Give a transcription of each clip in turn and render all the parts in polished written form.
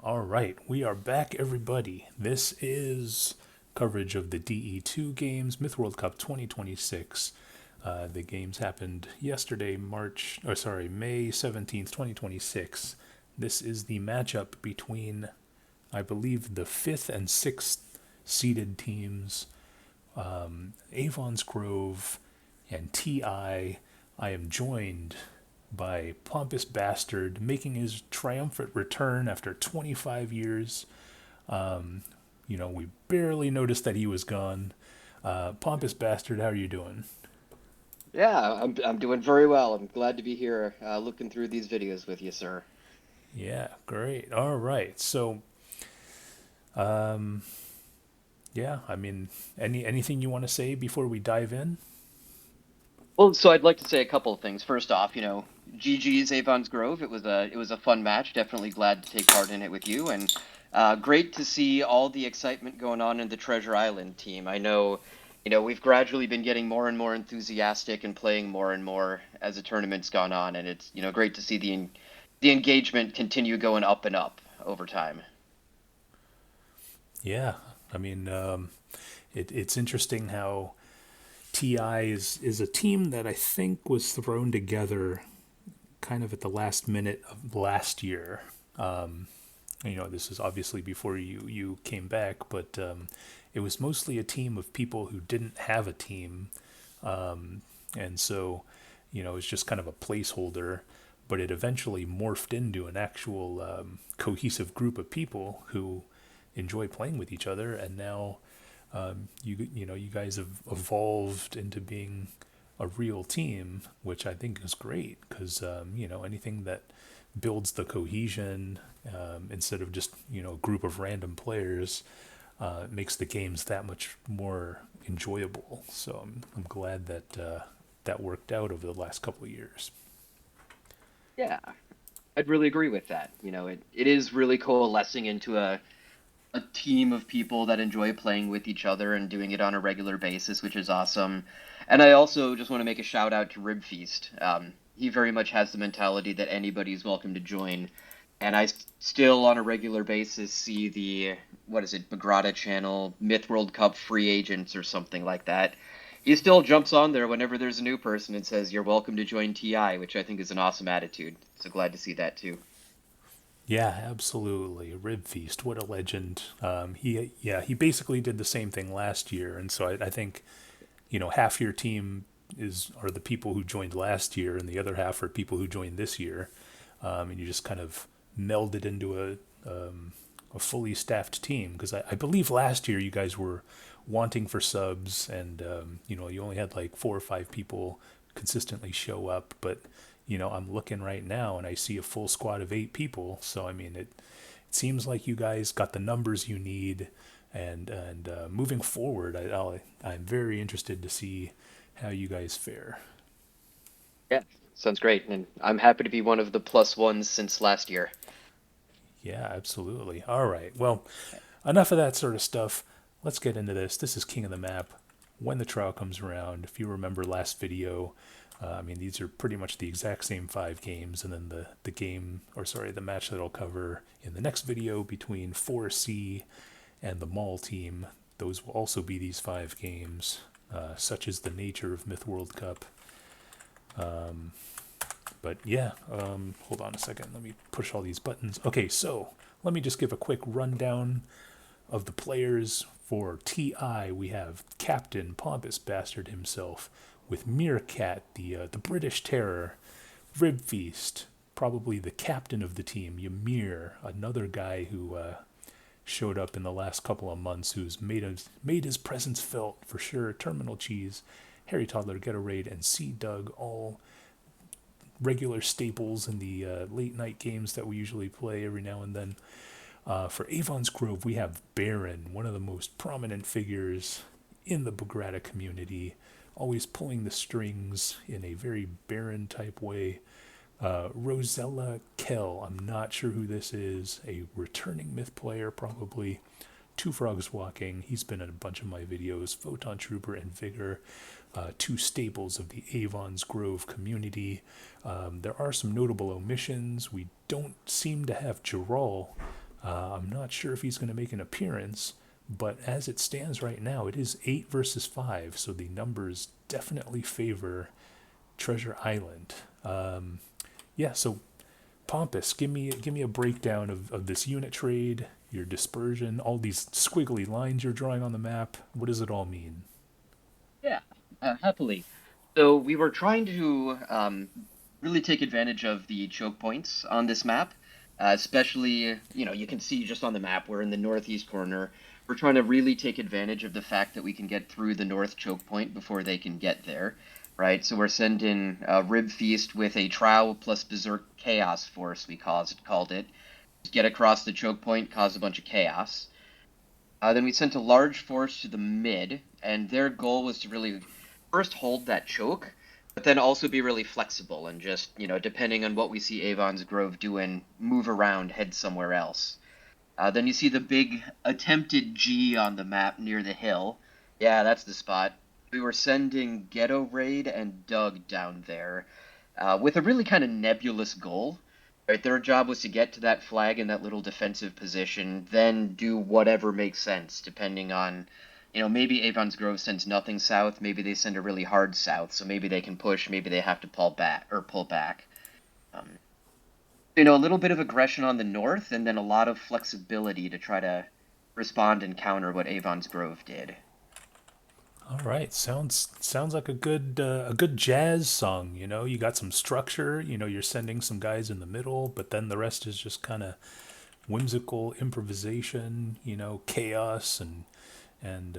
All right, we are back, everybody. This is coverage of the DE2 games, Myth World Cup 2026. The games happened yesterday, May 17th, 2026. This is the matchup between, I believe, the fifth and sixth seeded teams, Avon's Grove and TI. I am joined by Pompous Bastard making his triumphant return after 25 years. We barely noticed that he was gone. Pompous Bastard, how are you doing? Yeah, I'm doing very well. I'm glad to be here, looking through these videos with you, sir. Yeah, great. All right. So, um, yeah, I mean, anything you want to say before we dive in? Well, so I'd like to say a couple of things. First off, GG's Avon's Grove. It was a fun match. Definitely glad to take part in it with you, and great to see all the excitement going on in the Treasure Island team. I know, we've gradually been getting more and more enthusiastic and playing more and more as the tournament's gone on, and it's great to see the engagement continue going up and up over time. Yeah, I mean, it's interesting how TI is a team that I think was thrown together kind of at the last minute of last year. This is obviously before you came back, but it was mostly a team of people who didn't have a team, and so it was just kind of a placeholder. But it eventually morphed into an actual cohesive group of people who enjoy playing with each other, and now you guys have evolved into being a real team, which I think is great because anything that builds the cohesion instead of just a group of random players makes the games that much more enjoyable. So I'm glad that that worked out over the last couple of years. Yeah, I'd really agree with that. It is really coalescing into a team of people that enjoy playing with each other and doing it on a regular basis, which is awesome. And I also just want to make a shout out to Rib Feast. He very much has the mentality that anybody's welcome to join. And still, on a regular basis, see what is it, Magrata channel, Myth World Cup free agents or something like that. He still jumps on there whenever there's a new person and says, "You're welcome to join TI," which I think is an awesome attitude. So glad to see that too. Yeah, absolutely. Rib Feast, what a legend. He basically did the same thing last year, and so I think half your team are the people who joined last year, and the other half are people who joined this year, and you just kind of melded into a fully staffed team. Because I believe last year you guys were wanting for subs, and you only had like 4 or 5 people consistently show up. But I'm looking right now, and I see a full squad of 8 people. So I mean, it seems like you guys got the numbers you need, and moving forward, I'm very interested to see how you guys fare. Yeah, sounds great. And I'm happy to be one of the plus ones since last year. Yeah, absolutely. All right. Well, enough of that sort of stuff. Let's get into this. This is King of the Map. When the trial comes around, if you remember last video, I mean, these are pretty much the exact same 5 games, and then the match that I'll cover in the next video between 4C and the Mall team. Those will also be these 5 games. Such is the nature of Myth World Cup. But yeah, hold on a second. Let me push all these buttons. Okay, so let me just give a quick rundown of the players for TI. We have Captain Pompous Bastard himself, with Meerkat, the British Terror, Rib Feast, probably the captain of the team, Ymir, another guy who showed up in the last couple of months, who's made his presence felt for sure. Terminal Cheese, Harry Toddler, Get a Raid, and Sea Doug, all regular staples in the late night games that we usually play every now and then. For Avon's Grove, we have Baron, one of the most prominent figures in the Bagrata community, always pulling the strings in a very Baron type way. Rosella Kell, I'm not sure who this is, a returning myth player probably. Two Frogs Walking, he's been in a bunch of my videos. Photon Trooper and Vigor, two staples of the Avon's Grove community. There are some notable omissions. We don't seem to have Gerald I'm not sure if he's going to make an appearance, but as it stands right now, it is 8 versus 5, so the numbers definitely favor Treasure Island. Yeah, so Pompous, give me a breakdown of this unit trade, your dispersion, all these squiggly lines you're drawing on the map. What does it all mean? Yeah, happily. So we were trying to really take advantage of the choke points on this map, especially, you can see just on the map, we're in the northeast corner. We're trying to really take advantage of the fact that we can get through the north choke point before they can get there, right? So we're sending Rib Feast with a Trow plus Berserk Chaos Force, we called it. Get across the choke point, cause a bunch of chaos. Then we sent a large force to the mid, and their goal was to really first hold that choke, but then also be really flexible and just, depending on what we see Avon's Grove doing, move around, head somewhere else. Then you see the big attempted G on the map near the hill. Yeah, that's the spot. We were sending Ghetto Raid and Doug down there with a really kind of nebulous goal. Right, their job was to get to that flag in that little defensive position, then do whatever makes sense, depending on, maybe Avon's Grove sends nothing south, maybe they send a really hard south, so maybe they can push, maybe they have to pull back. Um, a little bit of aggression on the north, and then a lot of flexibility to try to respond and counter what Avon's Grove did. All right, sounds like a good jazz song. You got some structure. You're sending some guys in the middle, but then the rest is just kind of whimsical improvisation. Chaos and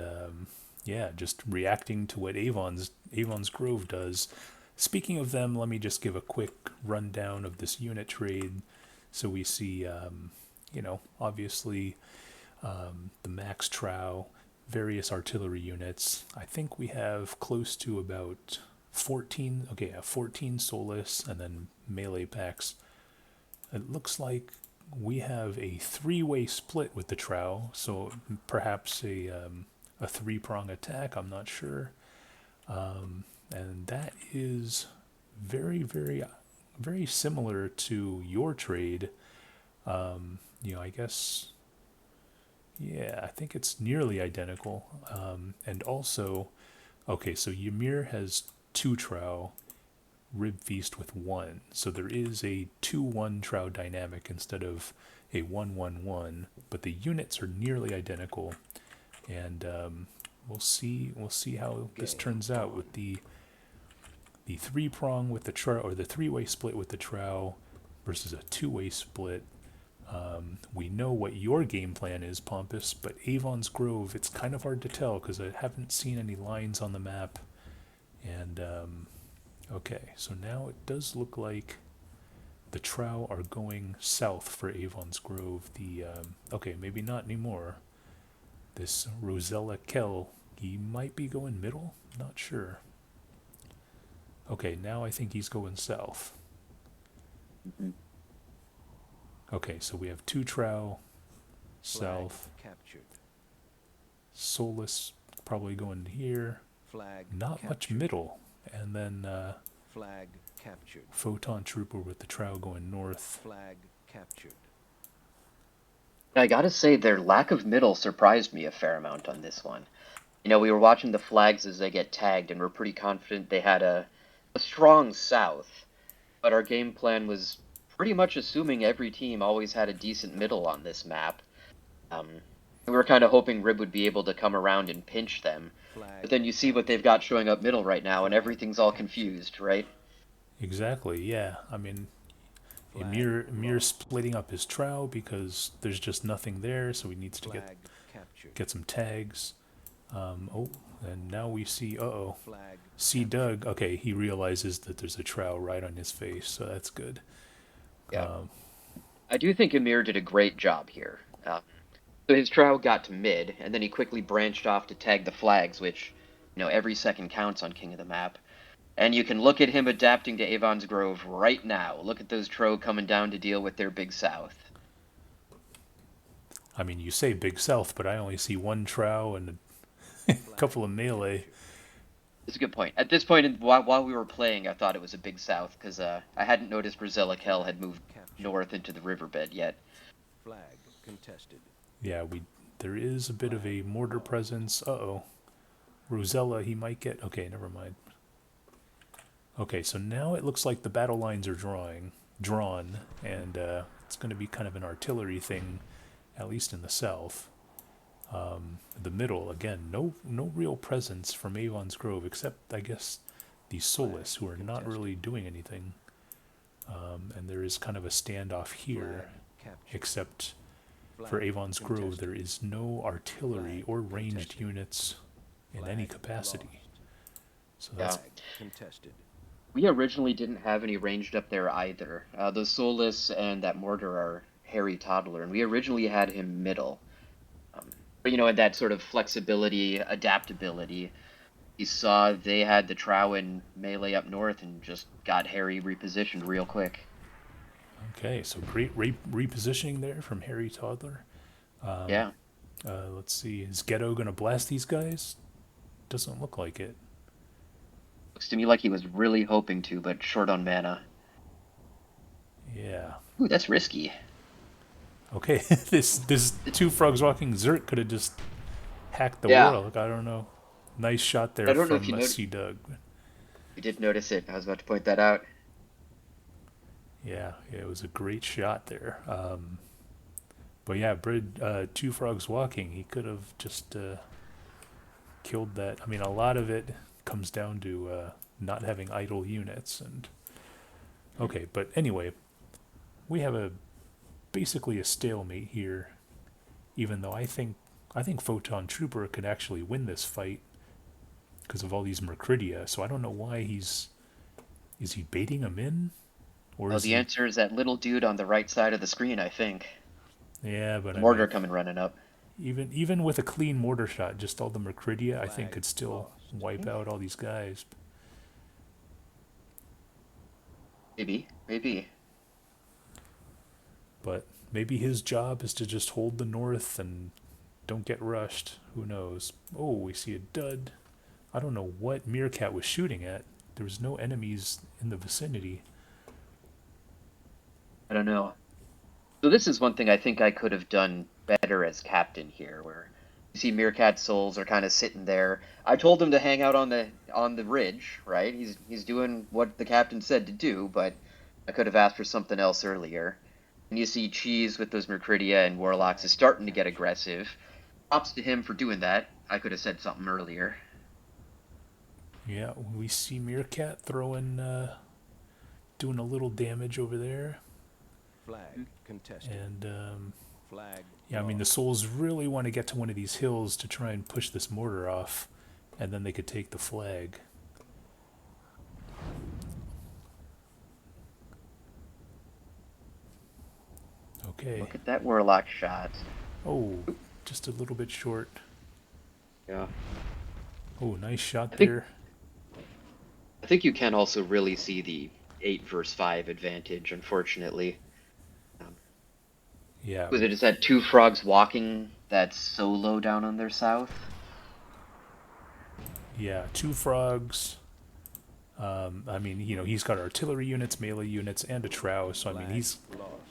yeah, just reacting to what Avon's Grove does. Speaking of them, let me just give a quick rundown of this unit trade. So we see, obviously the Max Trow, various artillery units. I think we have close to about 14, okay, 14 Solus and then melee packs. It looks like we have a three-way split with the Trow, so perhaps a three-prong attack, I'm not sure. And that is very, very, very similar to your trade. I guess, yeah, I think it's nearly identical. And also, okay, so Ymir has two Trow, Rib Feast with one. So there is a 2-1 Trow dynamic instead of a 1-1-1, but the units are nearly identical. And we'll see how this turns out with the three prong with the Trow, or the three-way split with the Trow versus a two-way split. We know what your game plan is, Pompous, but Avon's Grove, it's kind of hard to tell because I haven't seen any lines on the map. And okay, so now it does look like the Trow are going south for Avon's Grove. Okay, maybe not anymore. This Rosella Kell, he might be going middle. Not sure. Okay, now I think he's going south. Mhm. Okay, so we have two Trow south. Captured. Solus probably going here. Flag Not captured. much middle. And then Flag captured. Photon Trooper with the Trow going north. Flag captured. I gotta say, their lack of middle surprised me a fair amount on this one. We were watching the flags as they get tagged, and we're pretty confident they had a strong south, but our game plan was pretty much assuming every team always had a decent middle on this map. We were kind of hoping Rib would be able to come around and pinch them, but then you see what they've got showing up middle right now, and everything's all confused, right? Exactly, yeah. I mean, Emir splitting up his Trow because there's just nothing there, so he needs to get some tags. Oh, and now we see, see Doug. Okay, he realizes that there's a Trow right on his face, so that's good. Yeah. I do think Emir did a great job here. So his Trow got to mid, and then he quickly branched off to tag the flags, which, every second counts on King of the Map. And you can look at him adapting to Avon's Grove right now. Look at those Trow coming down to deal with their Big South. I mean, you say Big South, but I only see one Trow and a couple of melee. It's a good point. At this point, while we were playing, I thought it was a Big South, because I hadn't noticed Rosella Kell had moved north into the riverbed yet. Flag contested. Yeah, there is a bit of a mortar presence. Uh-oh. Rosella, he might get... Okay, never mind. Okay, so now it looks like the battle lines are drawn, and it's going to be kind of an artillery thing, at least in the south. The middle, again, no real presence from Avon's Grove, except, I guess, the Solus, who are not really doing anything. And there is kind of a standoff here, except for Avon's Grove, there is no artillery or ranged units in any capacity. So that's... Contested. We originally didn't have any ranged up there either. The Solus and that mortar are Harry Toddler, and we originally had him middle. But in that sort of flexibility, adaptability, you saw they had the Trow and melee up north and just got Harry repositioned real quick. Okay, so great repositioning there from Harry Toddler. Yeah. Let's see, is Ghetto going to blast these guys? Doesn't look like it. Looks to me like he was really hoping to, but short on mana. Yeah. Ooh, that's risky. Okay, this two frogs walking Zerk could have just hacked the Yeah. world. I don't know. Nice shot there I don't know if from you C. Doug. You did notice it. I was about to point that out. Yeah, it was a great shot there. But yeah, two frogs walking. He could have just killed that. I mean, a lot of it comes down to not having idle units. And okay, but anyway, we have basically a stalemate here. Even though I think Photon Trooper could actually win this fight because of all these Mercridia. So I don't know why is he baiting him in? Or Well, the answer is that little dude on the right side of the screen, I think. Yeah, but the mortar coming running up. Even with a clean mortar shot, just all the Mercridia, I think could still wipe out all these guys. Maybe. But maybe his job is to just hold the north and don't get rushed. Who knows? Oh, we see a dud. I don't know what Meerkat was shooting at. There was no enemies in the vicinity. I don't know. So this is one thing I think I could have done better as captain here, where you see Meerkat souls are kind of sitting there. I told him to hang out on the ridge, right? He's doing what the captain said to do, but I could have asked for something else earlier. And you see Cheese with those Mercridia and Warlocks is starting to get aggressive. Props to him for doing that. I could have said something earlier. Yeah, we see Meerkat doing a little damage over there. Flag contested. And Flag. yeah, I mean the souls really want to get to one of these hills to try and push this mortar off, and then they could take the flag. Okay. Look at that Warlock shot. Oh, just a little bit short. Yeah. Oh, nice shot I think- there. I think you can also really see the 8 versus 5 advantage, unfortunately. Yeah. Was it just that two frogs walking that's so low down on their south? Yeah, two frogs. I mean, he's got artillery units, melee units, and a Trow. So, I mean, he's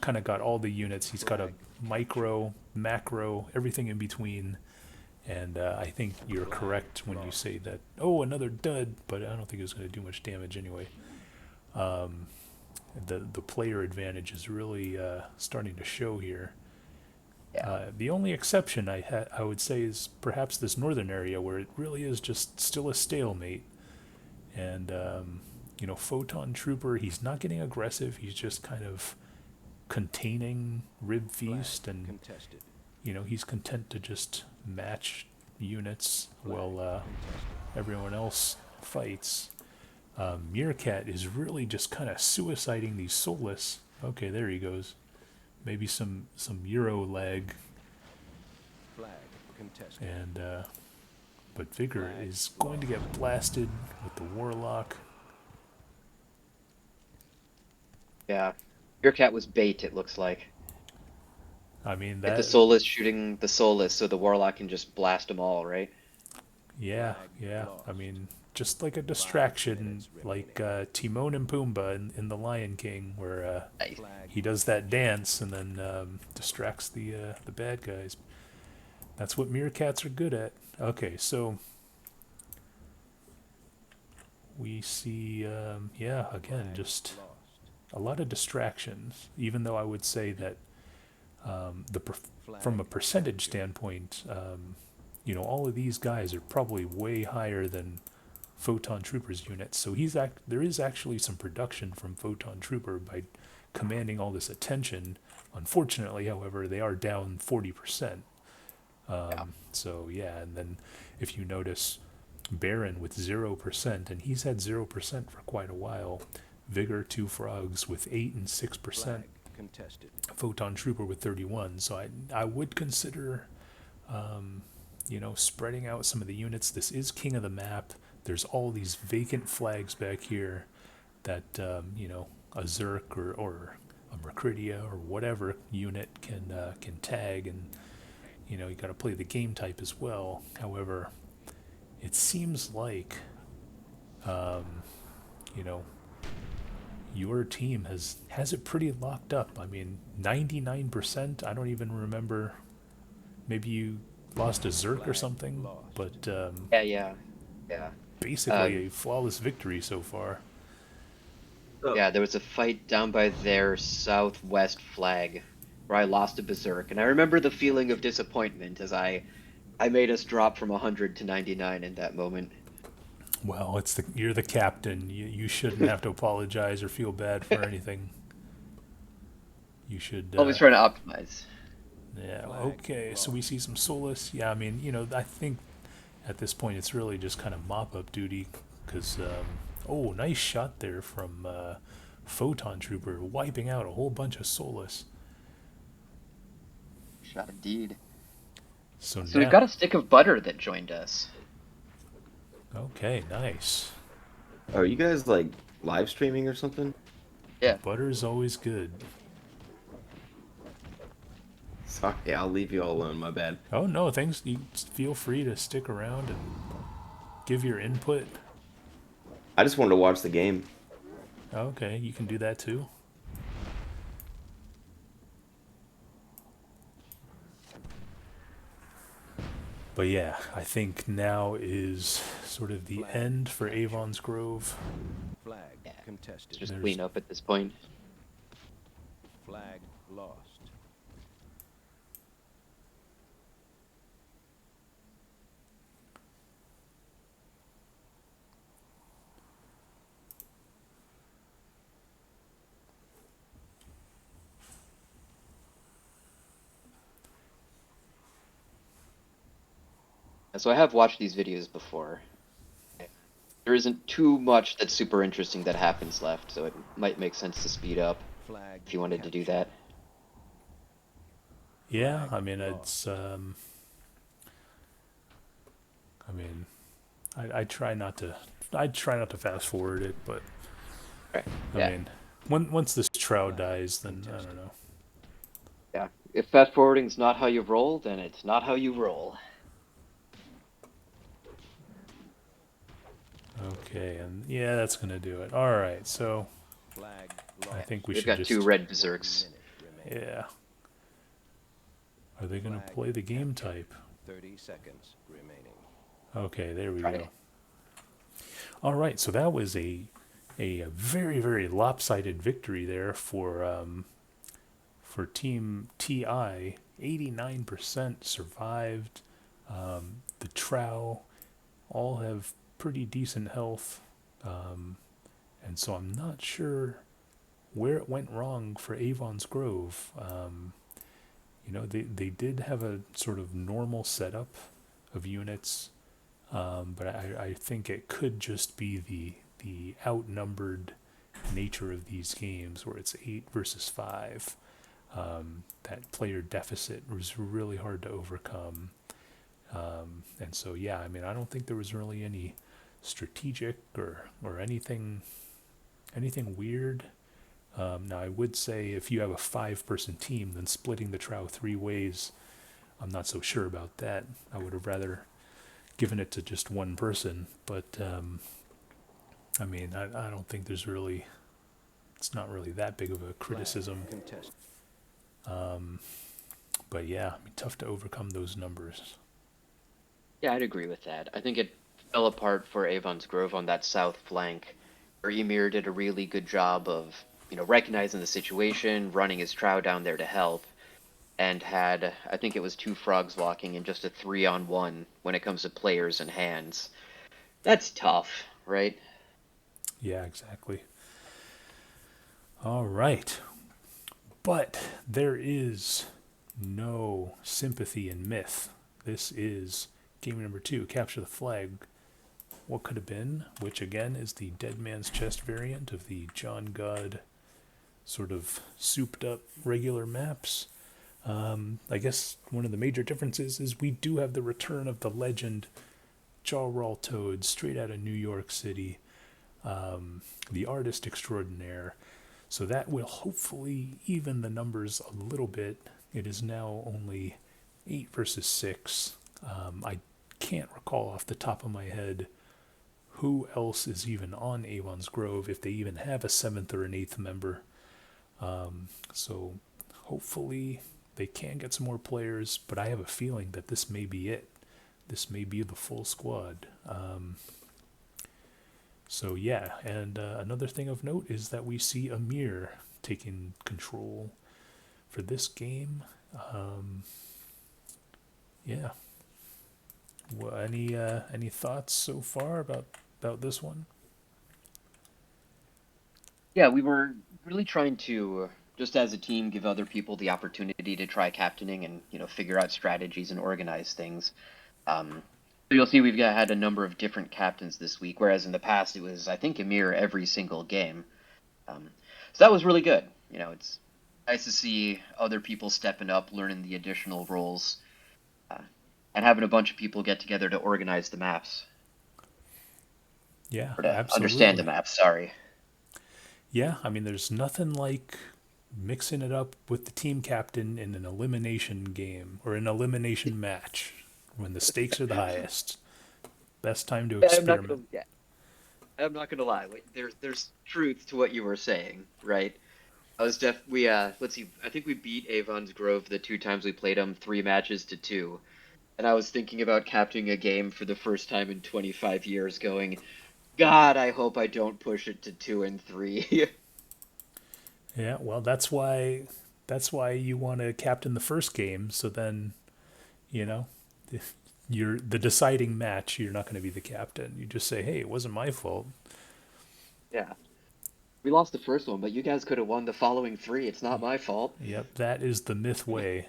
kind of got all the units. He's got a micro, macro, everything in between. And I think you're correct when you say that, oh, another dud, but I don't think it was going to do much damage anyway. The player advantage is really starting to show here. Yeah. The only exception I would say is perhaps this northern area where it really is just still a stalemate. And, Photon Trooper, he's not getting aggressive. He's just kind of containing Rib Feast. And, Contested. he's content to just match units while everyone else fights. Meerkat is really just kind of suiciding these soulless. Okay, there he goes. Maybe some Euro lag. Flag contested. And but Vigor is going to get blasted with the Warlock. Yeah. Your cat was bait, it looks like. I mean Get that. the Soulless shooting the Soulless so the Warlock can just blast them all, right? Yeah. I mean just like a distraction, minutes like Timon and Pumbaa in The Lion King, where Nice. Flag he does that dance and then distracts the bad guys. That's what meerkats are good at. Okay, so we see, yeah, again, just lost. a lot of distractions. Even though I would say that from a percentage standpoint, all of these guys are probably way higher than Photon Trooper's units. So there is actually some production from Photon Trooper by commanding all this attention. Unfortunately, however, they are down 40%. So yeah, and then if you notice Baron with 0%, and he's had 0% for quite a while. Vigor, Two Frogs with 8 and 6%. Flag contested. Photon Trooper with 31. So I would consider, spreading out some of the units. This is king of the map. There's all these vacant flags back here that, a Zerk or a Mercridia or whatever unit can tag, and, you got to play the game type as well. However, it seems like, your team has it pretty locked up. I mean, 99%. I don't even remember. Maybe you lost a Zerk or something, but Yeah. basically a flawless victory so far. Yeah, there was a fight down by their southwest flag where I lost a berserk, and I remember the feeling of disappointment as I made us drop from 100 to 99 in that moment. Well, you're the captain. You shouldn't have to apologize or feel bad for anything. You should Always trying to optimize. Yeah. Okay. So we see some Solus. Yeah. I mean, I think at this point it's really just kind of mop up duty because nice shot there from Photon Trooper, wiping out a whole bunch of Solus. Shot indeed. So we've got a stick of butter that joined us. Okay, nice. Are you guys like live streaming or something? Yeah. Butter's always good. Sorry, I'll leave you all alone. My bad. Oh no, thanks. You feel free to stick around and give your input. I just wanted to watch the game. Okay, you can do that too. But yeah, I think now is sort of the end for Avon's Grove. Flag contested. Just clean up at this point. Flag lost. So I have watched these videos before. There isn't too much that's super interesting that happens left, so it might make sense to speed up if you wanted to do that. Yeah, I mean it's I try not to fast forward it, but Right. I mean once this Trow dies, then I don't know. Yeah. If fast forwarding's not how you roll, then it's not how you roll. Okay, and yeah, that's gonna do it. All right, so Flag I lost. think we We've should got just 2 red berserks. yeah. Are they gonna play the game type? 30 seconds remaining. Okay, there we Try go. it. All right, so that was a very, very lopsided victory there for Team TI. 89% survived. The Trow all have pretty decent health, and so I'm not sure where it went wrong for Avon's Grove. They did have a sort of normal setup of units, but I think it could just be the outnumbered nature of these games where it's 8 versus 5. That player deficit was really hard to overcome. And so, yeah, I mean, I don't think there was really any strategic or anything weird. Now, I would say if you have a 5-person team, then splitting the Trow 3 ways, I'm not so sure about that. I would have rather given it to just one person. But I mean, I don't think there's really, it's not really that big of a criticism. Contested. But yeah, I mean, tough to overcome those numbers. Yeah, I'd agree with that. I think it fell apart for Avon's Grove on that south flank, where Ymir did a really good job of, recognizing the situation, running his Trow down there to help, and had, I think it was 2 frogs walking and just a 3-on-1 when it comes to players and hands. That's tough, right? Yeah, exactly. All right. But there is no sympathy in myth. This is game number 2, Capture the Flag. What could have been, which again is the Dead Man's Chest variant of the John God sort of souped up regular maps. I guess one of the major differences is we do have the return of the legend Jaw Toad straight out of New York City, the artist extraordinaire. So that will hopefully even the numbers a little bit. It is now only 8 versus 6. I can't recall off the top of my head who else is even on Avon's Grove, if they even have a 7th or an 8th member. So hopefully they can get some more players, but I have a feeling that this may be it. This may be the full squad. So yeah, and another thing of note is that we see Amir taking control for this game. Yeah. Well, any thoughts so far about this one? Yeah, we were really trying to, just as a team, give other people the opportunity to try captaining and, figure out strategies and organize things. So you'll see had a number of different captains this week, whereas in the past it was, I think, Amir every single game. So that was really good. It's nice to see other people stepping up, learning the additional roles, and having a bunch of people get together to organize the maps. Yeah, Or to absolutely. understand the maps, sorry. Yeah, I mean, there's nothing like mixing it up with the team captain in an elimination game or an elimination match when the stakes are the highest. Best time to experiment. I'm not gonna lie. There's truth to what you were saying, right? I was let's see. I think we beat Avon's Grove the 2 times we played them, 3 matches to 2. And I was thinking about captaining a game for the first time in 25 years, going, God, I hope I don't push it to 2 and 3. Yeah, well, that's why you want to captain the first game, so then, you know, if you're the deciding match, you're not going to be the captain. You just say, "Hey, it wasn't my fault." Yeah. We lost the first one, but you guys could have won the following 3. It's not my fault. Yep, that is the myth way.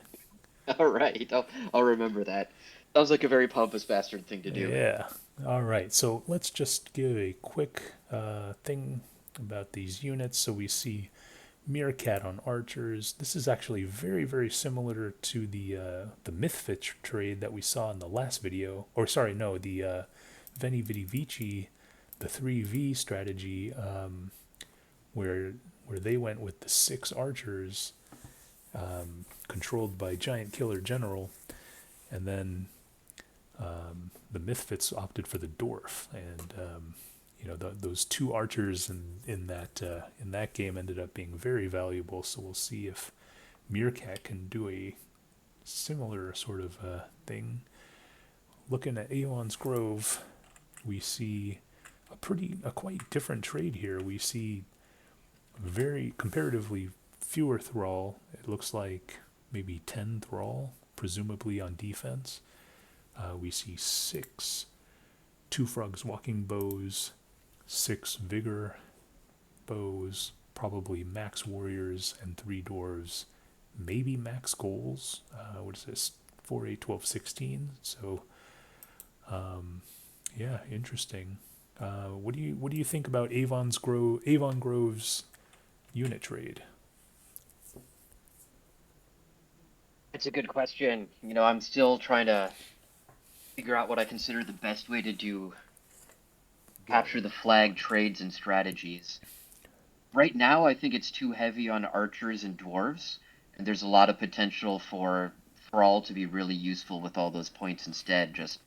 All right, I'll remember that. Sounds like a very Pompous Bastard thing to do. Yeah. All right. So let's just give a quick thing about these units. So we see Meerkat on archers. This is actually very, very similar to the Mythfitch trade that we saw in the last video. Or sorry, no, the Veni Vidi Vici, the 3V strategy, where they went with the 6 archers controlled by Giant Killer General, and then the Mythfits opted for the dwarf, and those 2 archers in that game ended up being very valuable. So we'll see if Meerkat can do a similar sort of thing. Looking at Aeon's Grove, we see a quite different trade here. We see very comparatively fewer thrall. It looks like maybe 10 thrall, presumably on defense. We see 6 2 frogs walking bows, 6 vigor bows, probably max warriors, and 3 dwarves, maybe max goals. What is this? 4, 8, 12, 16. So, yeah, interesting. What do you think about Avon Grove's unit trade? It's a good question. I'm still trying to figure out what I consider the best way to do capture the flag trades and strategies. Right now, I think it's too heavy on archers and dwarves, and there's a lot of potential for all to be really useful with all those points instead. Just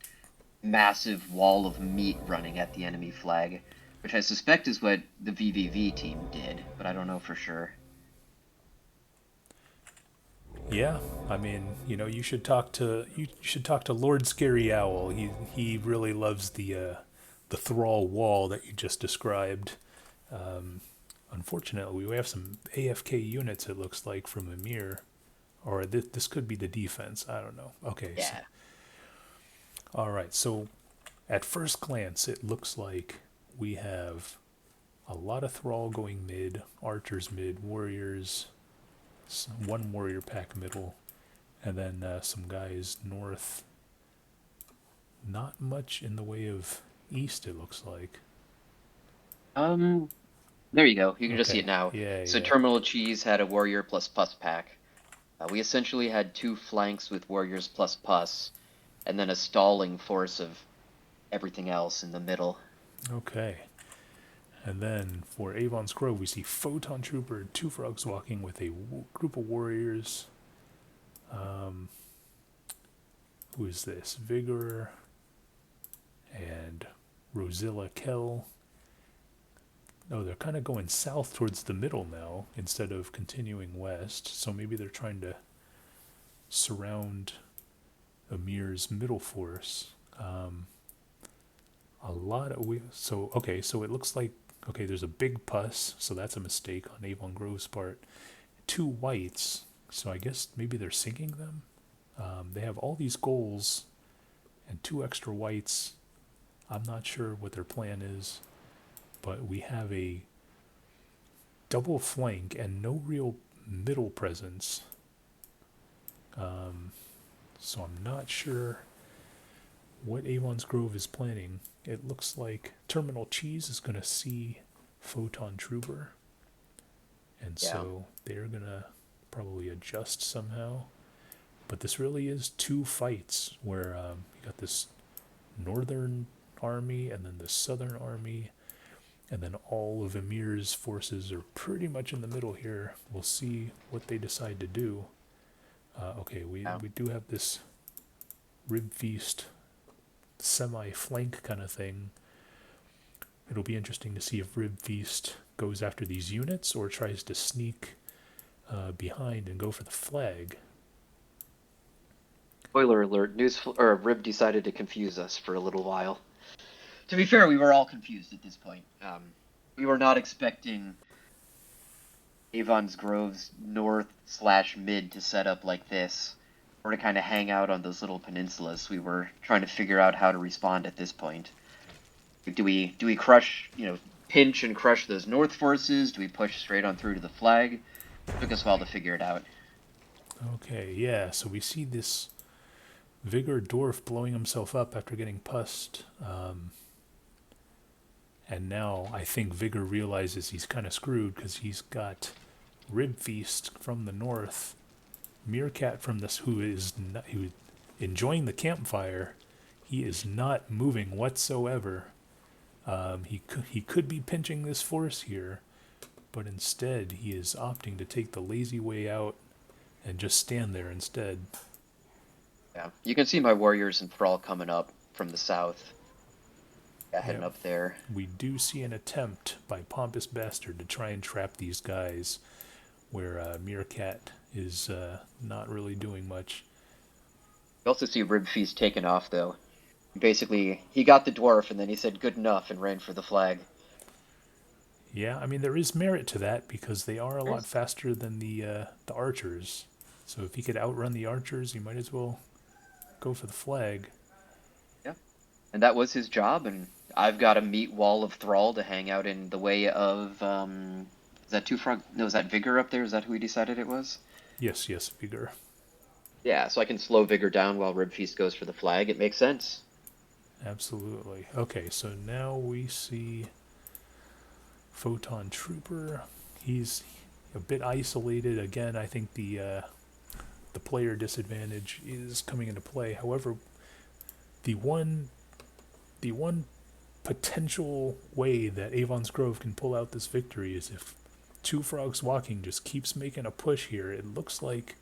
massive wall of meat running at the enemy flag, which I suspect is what the VVV team did, but I don't know for sure. Yeah, I mean, you should talk to Lord Scary Owl. He really loves the thrall wall that you just described. Unfortunately, we have some AFK units. It looks like from Emir, or this could be the defense. I don't know. Okay, so Yeah. all right. So at first glance, it looks like we have a lot of thrall going mid, archers mid, warriors, one warrior pack middle, and then some guys north. Not much in the way of east, it looks like. Um, there you go. You can just see it Okay, now. yeah, So yeah. Terminal Cheese had a warrior plus pus pack. We essentially had two flanks with warriors plus pus, and then a stalling force of everything else in the middle. Okay. And then for Avon's Grove, we see Photon Trooper, two frogs walking with a group of warriors. Who is this? Vigor and Rosilla Kell. Oh, they're kind of going south towards the middle now instead of continuing west. So maybe they're trying to surround Amir's middle force. A lot of so it looks like there's a big pus, so that's a mistake on Avon Grove's part. Two whites, so I guess maybe they're sinking them. They have all these goals and two extra whites. I'm not sure what their plan is, but we have a double flank and no real middle presence. So I'm not sure what Avon's Grove is planning. It looks like Terminal Cheese is going to see Photon Trooper, and Yeah. so they're going to probably adjust somehow. But this really is two fights where you got this northern army and then the southern army, and then all of Emir's forces are pretty much in the middle here. We'll see what they decide to do. Okay, we do have this rib feast semi-flank kind of thing. It'll be interesting to see if Rib Feast goes after these units or tries to sneak behind and go for the flag. Spoiler alert, Rib decided to confuse us for a little while. To be fair, we were all confused at this point. We were not expecting Avon's Grove's north/mid to set up like this, or to kind of hang out on those little peninsulas. We were trying to figure out how to respond at this point. Do we crush, pinch and crush those north forces? Do we push straight on through to the flag? It took us a while to figure it out. Okay, yeah, so we see this Vigor Dwarf blowing himself up after getting pussed. And now I think Vigor realizes he's kind of screwed because he's got Rib Feast from the north, Meerkat from this, who is enjoying the campfire. He is not moving whatsoever. He could be pinching this force here, but instead he is opting to take the lazy way out and just stand there instead. Yeah, you can see my warriors and thrall coming up from the south. Yeah, heading Yep. up there. We do see an attempt by Pompous Bastard to try and trap these guys, where Meerkat is not really doing much. You also see Rib Feast taking off, though. Basically, he got the dwarf, and then he said good enough and ran for the flag. Yeah, I mean there is merit to that because they are a There lot is. faster than the archers. So if he could outrun the archers, he might as well go for the flag. Yeah. And that was his job, and I've got a meat wall of thrall to hang out in the way of, is that Two Frog? No, is that Vigor up there? Is that who he decided it was? Yes, Vigor. Yeah, so I can slow Vigor down while Rib Feast goes for the flag. It makes sense. Absolutely. Okay, so now we see Photon Trooper. He's a bit isolated. Again, I think the player disadvantage is coming into play. However, the one potential way that Avon's Grove can pull out this victory is if Two Frogs Walking just keeps making a push here. It looks like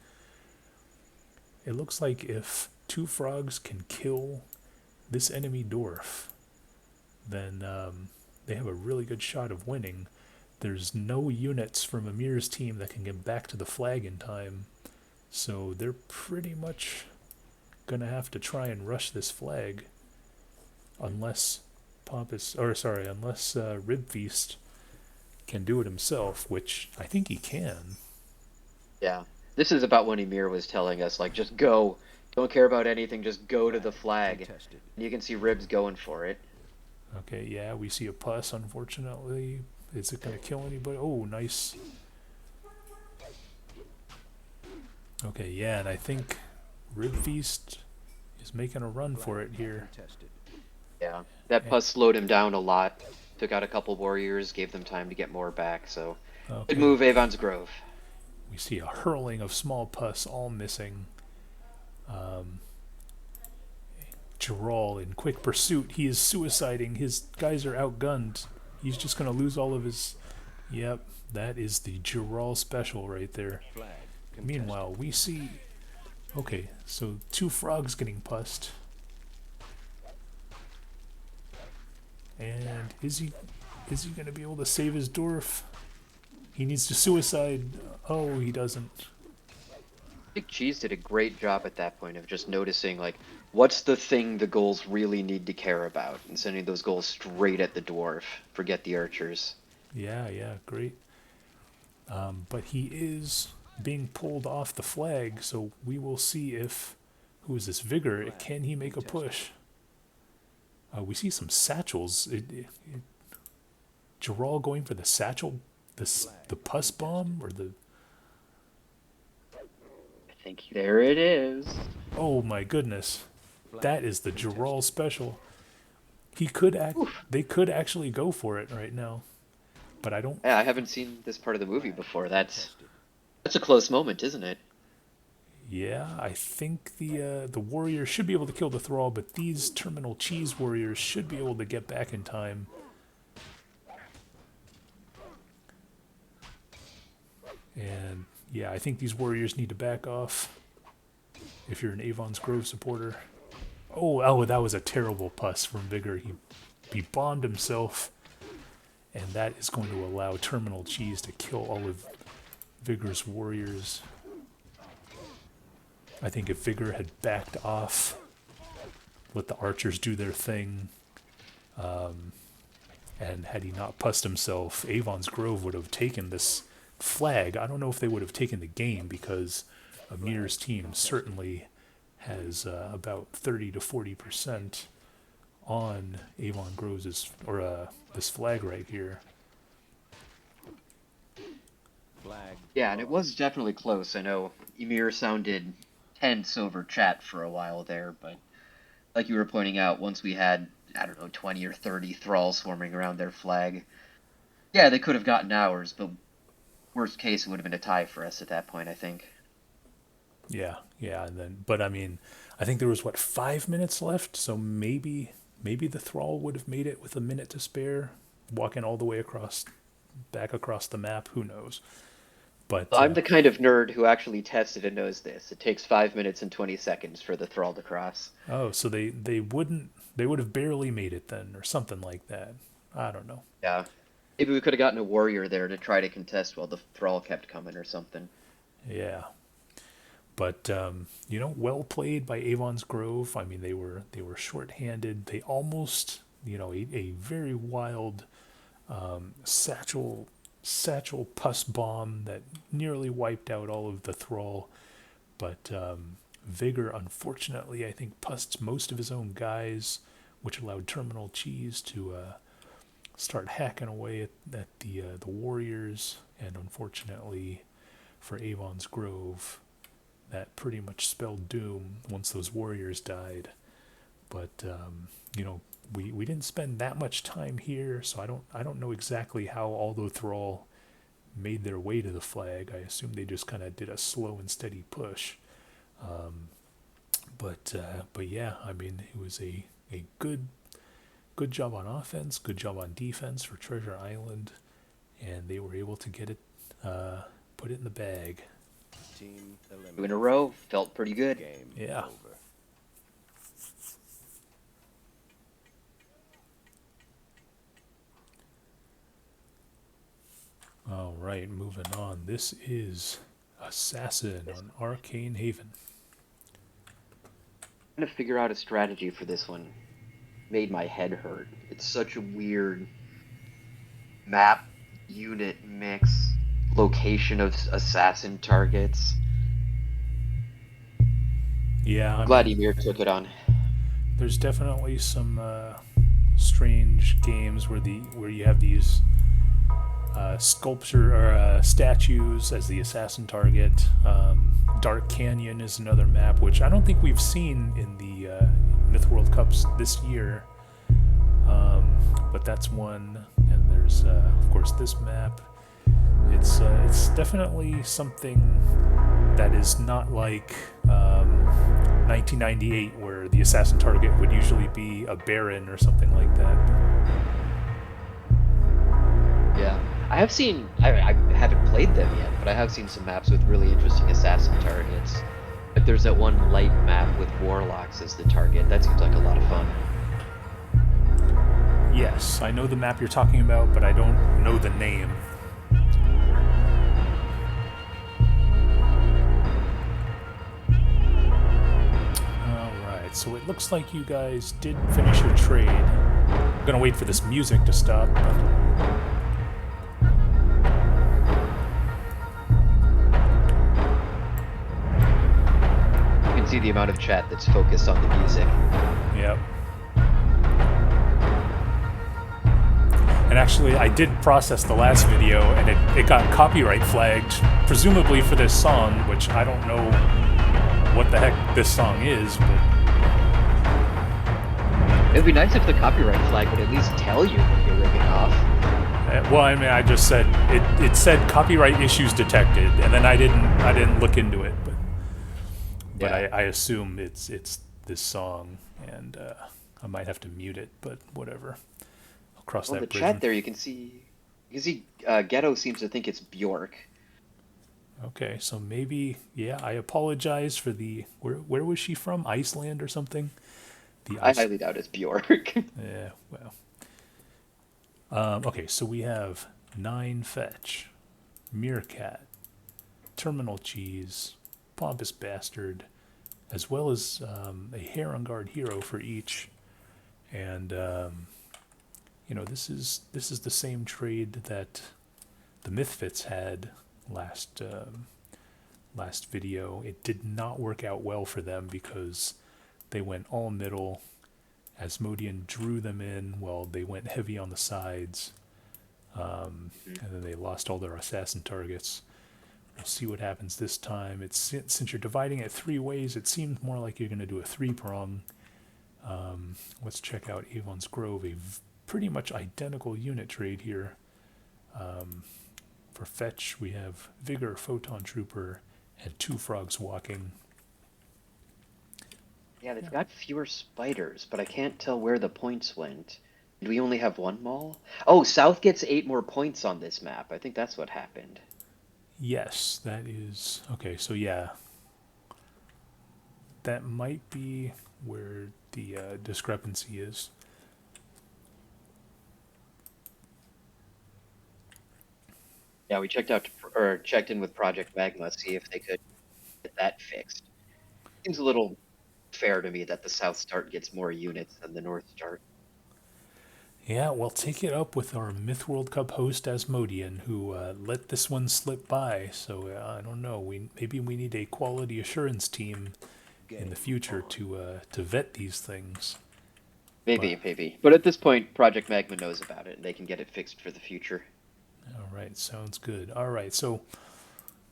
if Two Frogs can kill this enemy dwarf, then they have a really good shot of winning. There's no units from Amir's team that can get back to the flag in time, so they're pretty much gonna have to try and rush this flag, unless unless Rib Feast can do it himself, which I think he can. Yeah. This is about when Emir was telling us, like, just go. Don't care about anything, just go to the flag. Contested. And you can see Ribs going for it. Okay, yeah, we see a pus, unfortunately. Is it going to kill anybody? Oh, nice. Okay, yeah, and I think Rib Feast is making a run for it here. Contested. Yeah. That pus slowed him down a lot. Took out a couple warriors, gave them time to get more back, so Okay. good move, Avon's Grove. We see a hurling of small pus, all missing. Gerald in quick pursuit. He is suiciding. His guys are outgunned. He's just going to lose all of his... Yep, that is the Gerald special right there. Flag. Contested. Meanwhile, we see... Okay, so 2 frogs getting pussed. And is he going to be able to save his dwarf? He needs to suicide. Oh, he doesn't. I think Cheese did a great job at that point of just noticing, like, what's the thing the goals really need to care about, and sending those goals straight at the dwarf. Forget the archers. Yeah, great. But he is being pulled off the flag, so we will see if... Who is this? Vigor. Can he make a push? We see some satchels. Gerald going for the satchel? The pus bomb? Or the... I think there it is. Oh my goodness. That is the Gerald special. He could They could actually go for it right now. But I don't... Yeah, I haven't seen this part of the movie before. That's a close moment, isn't it? Yeah, I think the warriors should be able to kill the thrall, but these terminal cheese warriors should be able to get back in time. And yeah, I think these warriors need to back off if you're an Avon's Grove supporter. Oh, that was a terrible pus from Vigor. He bombed himself, and that is going to allow terminal cheese to kill all of Vigor's warriors. I think if Vigor had backed off, let the archers do their thing, and had he not pussed himself, Avon's Grove would have taken this flag. I don't know if they would have taken the game, because Amir's team certainly has about 30 to 40% on Avon Grove's, this flag right here. Flag. Yeah, and it was definitely close. I know Emir sounded tense over chat for a while there, but like you were pointing out, once we had, I don't know, 20 or 30 thralls swarming around their flag, yeah, they could have gotten ours, but worst case, it would have been a tie for us at that point, I think. Yeah, and then, but I mean, I think there was 5 minutes left, so maybe the thrall would have made it with a minute to spare, walking all the way back across the map. Who knows? But I'm the kind of nerd who actually tested and knows this. It takes 5 minutes and 20 seconds for the thrall to cross. Oh, so they would have barely made it then, or something like that. I don't know. Yeah. Maybe we could have gotten a warrior there to try to contest while the thrall kept coming or something. Yeah. But well played by Avon's Grove. I mean, they were short-handed. They almost, a very wild satchel pus bomb that nearly wiped out all of the thrall. But Vigor, unfortunately, I think pussed most of his own guys, which allowed Terminal Cheese to start hacking away at the warriors. And unfortunately for Avon's Grove, that pretty much spelled doom once those warriors died. But we didn't spend that much time here, so I don't know exactly how all the thrall made their way to the flag. I assume they just kind of did a slow and steady push. But yeah, I mean, it was a good job on offense, good job on defense for Treasure Island, and they were able to get it, put it in the bag. Team 2 in a row, felt pretty good. Game Yeah. over. All right, moving on. This is Assassin on Arcane Haven. Trying to figure out a strategy for this one made my head hurt. It's such a weird map, unit mix, location of assassin targets. Yeah, I Glad mean, Emir took it on. there's definitely some strange games where you have these sculpture or statues as the assassin target. Dark Canyon is another map, which I don't think we've seen in the Myth World Cups this year. But that's one, and there's of course this map. It's definitely something that is not like 1998, where the assassin target would usually be a baron or something like that. Yeah. I have seen, I haven't played them yet, but I have seen some maps with really interesting assassin targets. Like there's that one light map with warlocks as the target. That seems like a lot of fun. Yes, I know the map you're talking about, but I don't know the name. Alright, so it looks like you guys did finish your trade. I'm gonna wait for this music to stop. You can see the amount of chat that's focused on the music. Yep. And actually, I did process the last video, and it got copyright flagged, presumably for this song, which I don't know what the heck this song is, but... It'd be nice if the copyright flag would at least tell you what you're ripping off. Well, I mean, I just said it said copyright issues detected, and then I didn't look into it, but Yeah. I assume it's this song, and I might have to mute it, but whatever. I'll cross Well, that the bridge. chat there, you can see Ghetto seems to think it's Bjork. Okay, so maybe, yeah, I apologize for the where was she from? Iceland or something? I highly doubt it's Bjork. Yeah, well. Okay, so we have 9 fetch, Meerkat, Terminal Cheese, Pompous Bastard, as well as a Hair on Guard hero for each. And you know, this is the same trade that the Mythfits had last video. It did not work out well for them because they went all middle. Asmodian drew them in while they went heavy on the sides, and then they lost all their assassin targets. We'll see what happens this time. Since you're dividing it 3 ways, it seems more like you're going to do a 3-prong. Let's check out Avon's Grove, a pretty much identical unit trade here. For fetch, we have Vigor, Photon Trooper, and 2 Frogs Walking. Yeah, they've got fewer spiders, but I can't tell where the points went. Do we only have 1 mall? Oh, South gets 8 more points on this map. I think that's what happened. Yes, that is... Okay, so yeah. That might be where the discrepancy is. Yeah, we checked in with Project Magma, see if they could get that fixed. Seems a little fair to me that the South start gets more units than the North start. Yeah, well, take it up with our Myth World Cup host Asmodian, who let this one slip by. So I don't know. Maybe we need a quality assurance team in the future to vet these things. Maybe. But at this point, Project Magma knows about it, and they can get it fixed for the future. All right, sounds good. All right, so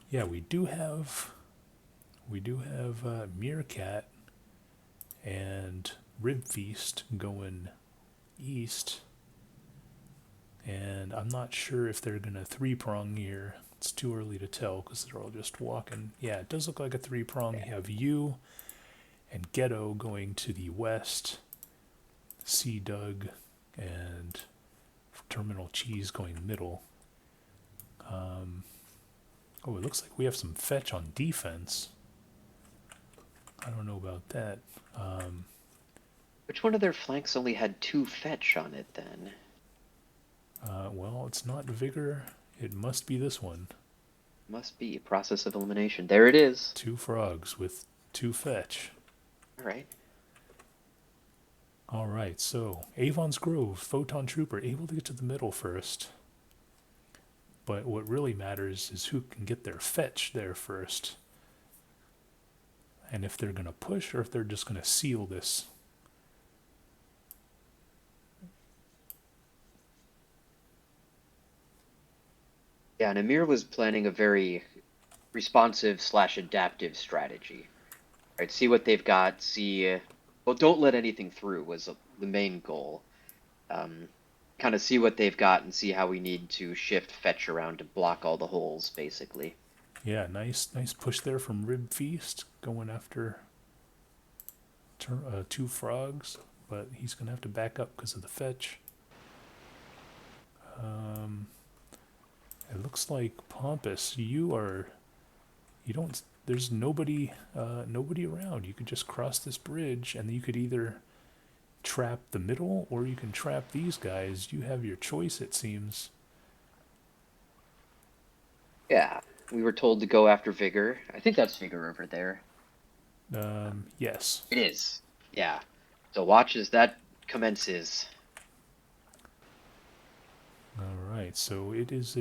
yeah, we do have Meerkat and Rib Feast going east, and I'm not sure if they're gonna 3-prong here. It's too early to tell because they're all just walking. Yeah, it does look like a 3-prong. You have you and Ghetto going to the west, Sea Dug and Terminal Cheese going middle. Oh, it looks like we have some fetch on defense. I don't know about that. Which one of their flanks only had 2 fetch on it then? Well, it's not Vigor It must be this one. Must be process of elimination. There it is. 2 frogs with 2 fetch. All right. All right, so Avon's Grove, Photon Trooper, able to get to the middle first. But what really matters is who can get their fetch there first. And if they're going to push or if they're just going to seal this. Yeah, and Amir was planning a very responsive / adaptive strategy. Right, see what they've got. See, well, don't let anything through was the main goal. Kind of see what they've got and see how we need to shift fetch around to block all the holes, basically. Yeah, nice push there from Rib Feast, going after 2 frogs, but he's going to have to back up because of the fetch. It looks like Pompous, there's nobody around. You could just cross this bridge and you could either trap the middle or you can trap these guys. You have your choice, it seems. Yeah, we were told to go after Vigor. I think that's Vigor over there. Yes. It is. Yeah. So watch as that commences. All right, so it is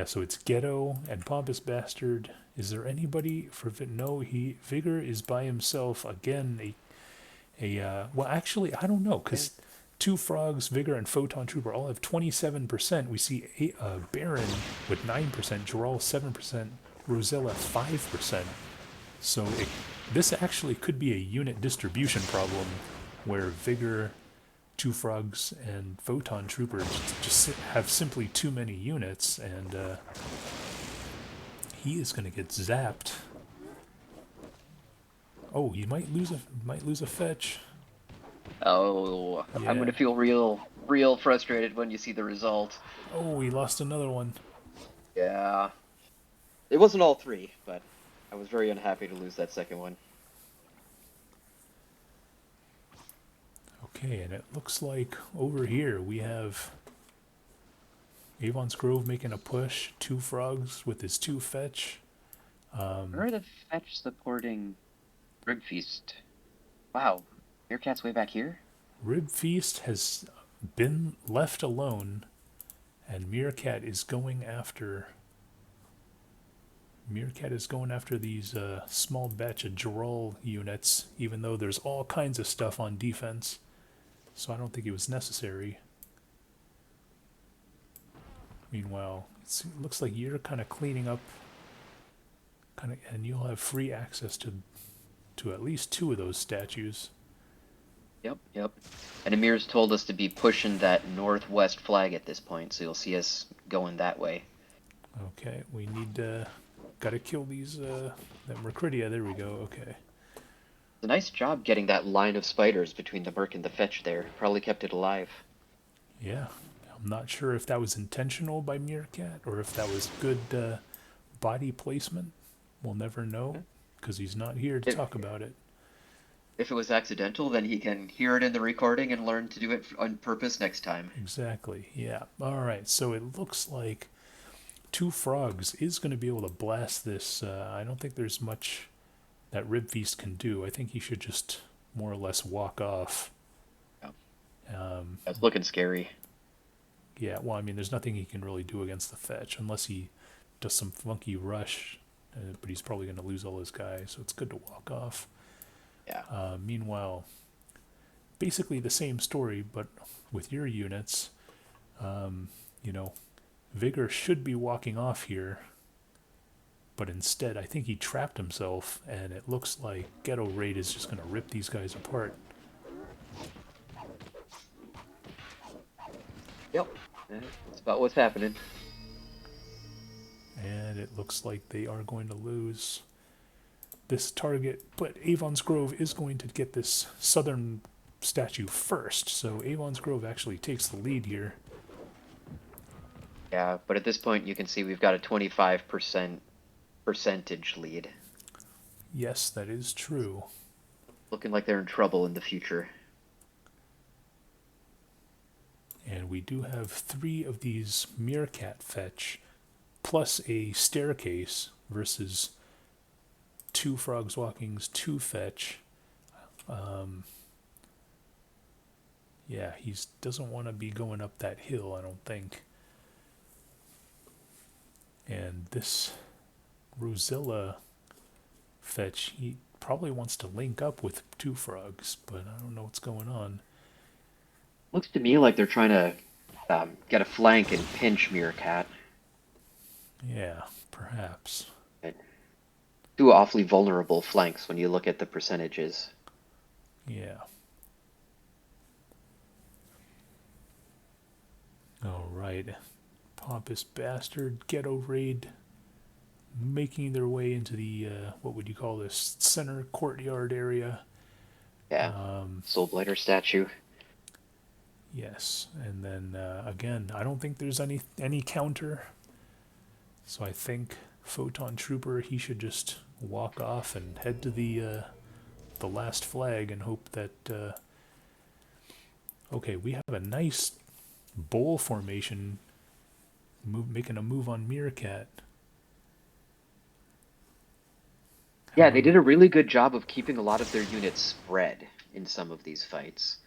so it's Ghetto and Pompous Bastard. Is there anybody for no? Vigor is by himself again. Well, actually, I don't know because 2 frogs, Vigor, and Photon Trooper all have 27%. We see Baron with 9%, Geralt 7%, Rosella 5%. So this actually could be a unit distribution problem where Vigor, 2 frogs, and Photon Trooper just have simply too many units, and he is going to get zapped. Oh, he might lose a fetch. Oh, Yeah. I'm gonna feel real frustrated when you see the result. Oh, he lost another one. Yeah. It wasn't all 3, but I was very unhappy to lose that second one. Okay, and it looks like over here we have Avon's Grove making a push, 2 frogs with his 2 fetch. Where are the fetch supporting Rib Feast? Wow, Meerkat's way back here? Rib Feast has been left alone, and Meerkat is going after these small batch of Geralt units, even though there's all kinds of stuff on defense. So I don't think it was necessary. Meanwhile, it looks like you're kind of cleaning up, and you'll have free access to at least 2 of those statues. Yep. And Amir's told us to be pushing that northwest flag at this point, so you'll see us going that way. Okay, we need gotta kill these that Mercridia. There we go. Okay. It's a nice job getting that line of spiders between the Merc and the fetch there. Probably kept it alive. Yeah, I'm not sure if that was intentional by Meerkat or if that was good body placement. We'll never know because he's not here to talk about it. If it was accidental, then he can hear it in the recording and learn to do it on purpose next time. Exactly, yeah. All right, so it looks like 2 frogs is going to be able to blast this. I don't think there's much that Rib Feast can do. I think he should just more or less walk off. That's looking scary. Yeah, well, I mean, there's nothing he can really do against the fetch unless he does some funky rush, but he's probably going to lose all his guys, so it's good to walk off. Yeah. Meanwhile, basically the same story, but with your units. Vigor should be walking off here, but instead I think he trapped himself, and it looks like Ghetto Raid is just going to rip these guys apart. Yep. That's about what's happening. And it looks like they are going to lose this target, but Avon's Grove is going to get this southern statue first, so Avon's Grove actually takes the lead here. Yeah, but at this point you can see we've got a 25% percentage lead. Yes, that is true. Looking like they're in trouble in the future. And we do have 3 of these Meerkat fetch, plus a staircase versus 2 Frogs Walkings, 2 fetch. Yeah, he doesn't want to be going up that hill, I don't think. And this Rosilla fetch, he probably wants to link up with 2 frogs, but I don't know what's going on. Looks to me like they're trying to get a flank and pinch Meerkat. Yeah, perhaps. Two awfully vulnerable flanks when you look at the percentages. Yeah. All right. Pompous Bastard, Ghetto Raid, making their way into the, what would you call this, center courtyard area. Yeah. Soulblighter statue. Yes, and then again, I don't think there's any counter. So I think Photon Trooper, he should just walk off and head to the last flag and hope that. Okay, we have a nice bowl formation, making a move on Meerkat. Yeah, they did a really good job of keeping a lot of their units spread in some of these fights.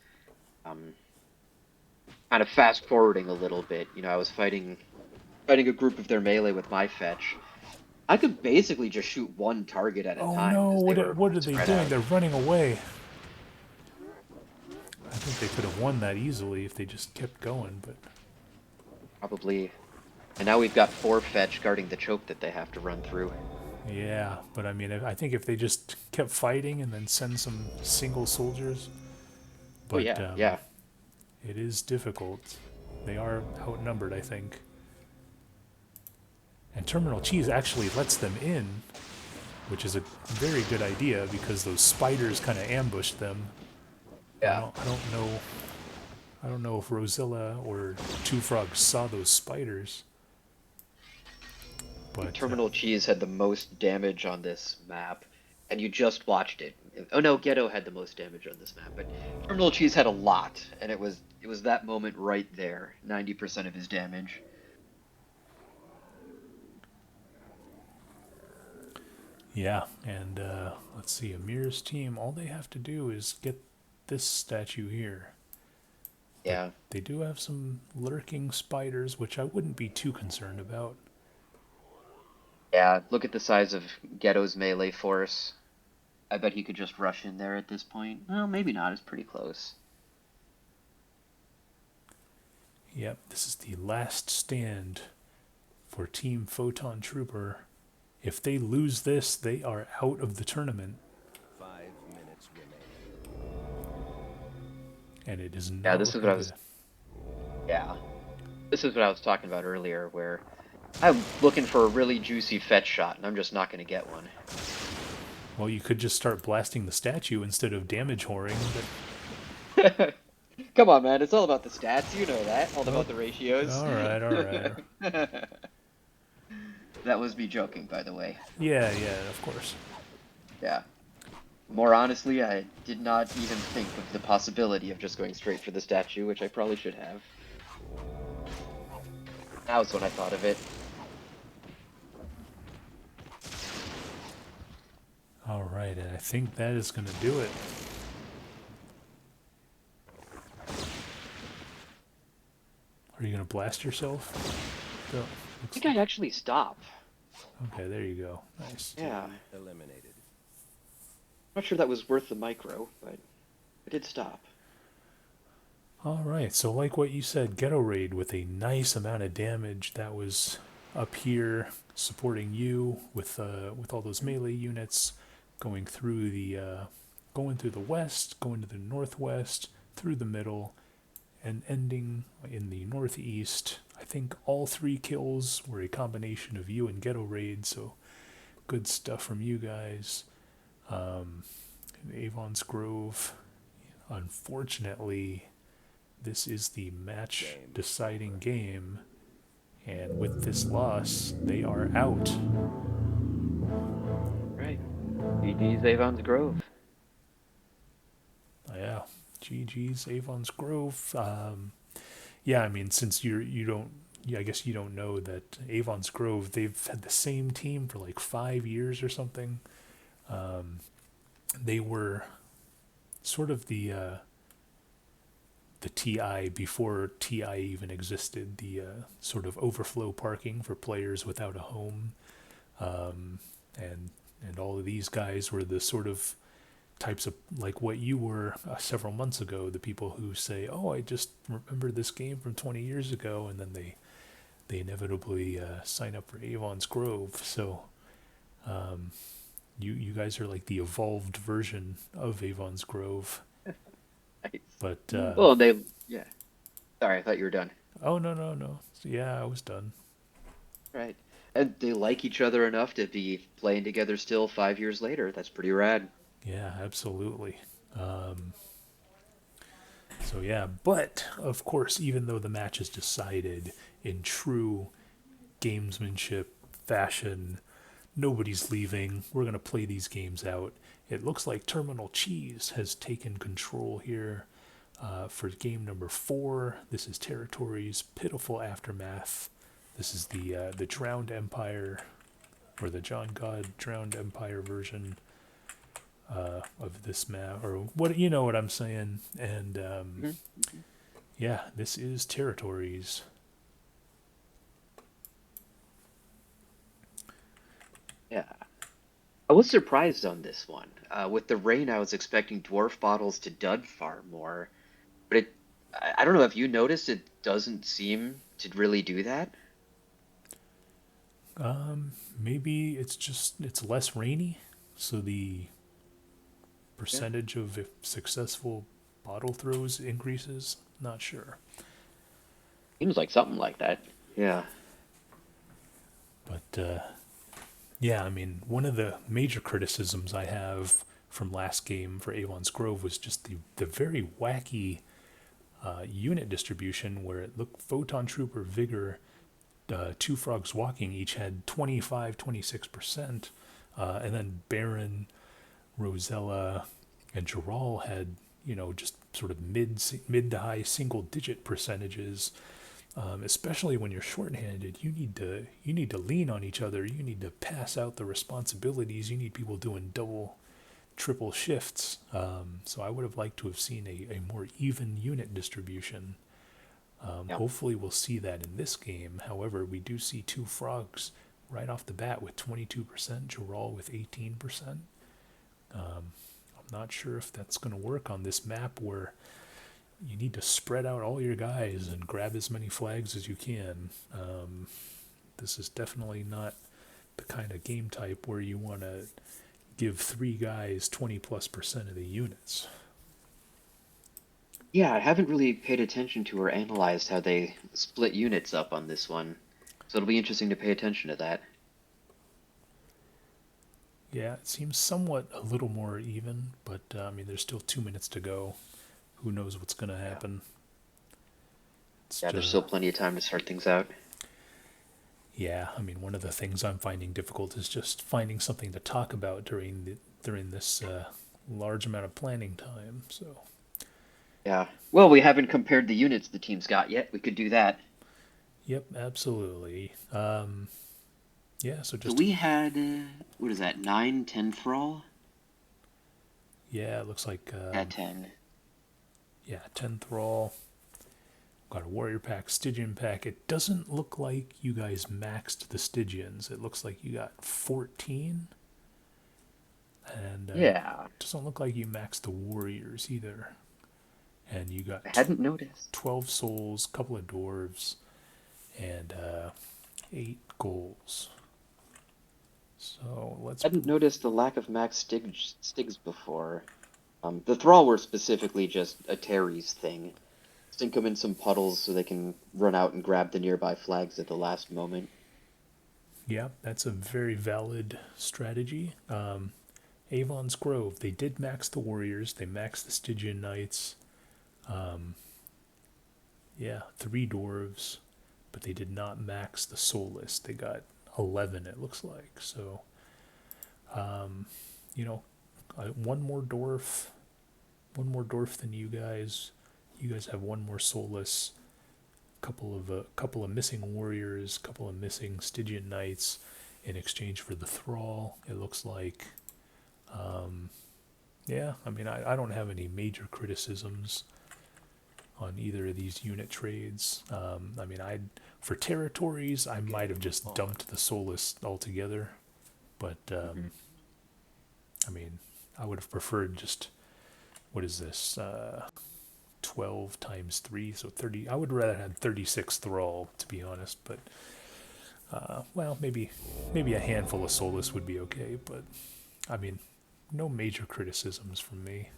Kind of fast forwarding a little bit, you know, I was fighting a group of their melee with my fetch. I could basically just shoot one target at a time. Oh no, what are they doing? Out. They're running away. I think they could have won that easily if they just kept going, but... Probably. And now we've got 4 fetch guarding the choke that they have to run through. Yeah, but I mean, I think if they just kept fighting and then send some single soldiers... But, oh yeah, yeah. It is difficult. They are outnumbered, I think. And Terminal Cheese actually lets them in, which is a very good idea because those spiders kind of ambushed them. Yeah. I don't know if Rosilla or 2 Frogs saw those spiders. But Terminal Cheese had the most damage on this map, and you just watched it. Oh no, Ghetto had the most damage on this map, but Terminal Cheese had a lot, and it was that moment right there, 90% of his damage. yeah, and let's see, Amir's team, all they have to do is get this statue here. Yeah. They do have some lurking spiders, which I wouldn't be too concerned about. Yeah, look at the size of Ghetto's melee force. I bet he could just rush in there at this point. Well, maybe not. It's pretty close. Yep, this is the last stand for Team Photon Trooper. If they lose this, they are out of the tournament. 5 minutes remaining. And it is not. Yeah, this is what I was. Yeah, this is what I was talking about earlier, where I'm looking for a really juicy fetch shot, and I'm just not going to get one. Well, you could just start blasting the statue instead of damage whoring. But... Come on, man. It's all about the stats. You know that. All about the ratios. All right. That was me joking, by the way. Yeah, of course. Yeah. More honestly, I did not even think of the possibility of just going straight for the statue, which I probably should have. Now's when I thought of it. All right, and I think that is going to do it. Are you going to blast yourself? No. I think I'd actually stop. Okay, there you go. Nice. Yeah. Eliminated. Not sure that was worth the micro, but I did stop. All right, so like what you said, Ghetto Raid with a nice amount of damage that was up here supporting you with all those melee units going through the west, going to the northwest, through the middle, and ending in the northeast. I think all 3 kills were a combination of you and Ghetto Raid, so good stuff from you guys. Avon's Grove, unfortunately, this is the match-deciding game, and with this loss, they are out. Right. GG's Avon's Grove. Yeah, GG's Avon's Grove. Yeah, I mean, since you don't, yeah, I guess you don't know that Avon's Grove, they've had the same team for like 5 years or something. They were sort of the TI before TI even existed, the sort of overflow parking for players without a home, and all of these guys were the sort of types of like what you were several months ago, the people who say, "Oh, I just remember this game from 20 years ago," and then they inevitably sign up for Avon's Grove. So you guys are like the evolved version of Avon's Grove, Nice. but Well, yeah. Sorry, I thought you were done. oh no, yeah, I was done. Right. And they like each other enough to be playing together still 5 years later. That's pretty rad. Yeah, absolutely. So yeah, but of course, even though the match is decided in true gamesmanship fashion, nobody's leaving. We're gonna play these games out. It looks like Terminal Cheese has taken control here for game number 4. This is Territories Pitiful Aftermath. This is the Drowned Empire, or the John God Drowned Empire version of this map, or what, you know what I'm saying. And Mhm. yeah, this is Territories. Yeah. I was surprised on this one. With the rain, I was expecting dwarf bottles to dud far more, but I don't know if you noticed, it doesn't seem to really do that. Maybe it's less rainy, so the Yeah. percentage of successful bottle throws increases. Not sure, Seems like something like that. Yeah. but yeah, I mean, one of the major criticisms I have from last game for Avon's Grove was just the very wacky unit distribution, where it looked Photon Trooper, Vigor, Two Frogs Walking each had 25, 26%, and then Baron, Rosella, and Geralt had, just sort of mid to high single digit percentages. Especially when you're shorthanded, you need to lean on each other. You need to pass out the responsibilities. You need people doing double, triple shifts. So I would have liked to have seen a more even unit distribution. Yeah. Hopefully we'll see that in this game. However, we do see Two Frogs right off the bat with 22%, Geralt with 18%. I'm not sure if that's going to work on this map, where you need to spread out all your guys and grab as many flags as you can. This is definitely not the kind of game type where you want to give 3 guys 20+% of the units. Yeah, I haven't really paid attention to or analyzed how they split units up on this one. So it'll be interesting to pay attention to that. Yeah, it seems somewhat a little more even, but I mean, there's still 2 minutes to go. Who knows what's going to Yeah. happen? It's Yeah, there's just, still plenty of time to sort things out. yeah, I mean, one of the things I'm finding difficult is just finding something to talk about during this large amount of planning time. So, Yeah. Well, we haven't compared the units the team's got yet. We could do that. yep, absolutely. Yeah, so So just we had, what is that, 9, 10 thrall? yeah, it looks like Yeah, 10. yeah, 10 thrall. Got a warrior pack, Stygian pack. It doesn't look like you guys maxed the Stygians. It looks like you got 14, and it Yeah, doesn't look like you maxed the warriors either. And you I got hadn't noticed. 12 souls, couple of dwarves, and 8 goals. So let's. Hadn't noticed the lack of max stigs before. The thrall were specifically just a Terries thing. Sink them in some puddles so they can run out and grab the nearby flags at the last moment. Yeah, that's a very valid strategy. Avon's Grove, they did max the warriors, they maxed the Stygian knights. Yeah, 3 dwarves, but they did not max the soulless. They got 11, it looks like. So, you know, one more dwarf than you guys. You guys have one more soulless. couple of missing warriors, couple of missing Stygian knights in exchange for the thrall. It looks like. Yeah, I mean, I don't have any major criticisms on either of these unit trades. I mean, for territories, I might have just dumped the Soulless altogether, but I mean, I would have preferred just, what is this, 12 times 3, so 30. I would rather have 36 thrall, to be honest, but well, maybe a handful of Soulless would be okay, but I mean, no major criticisms from me.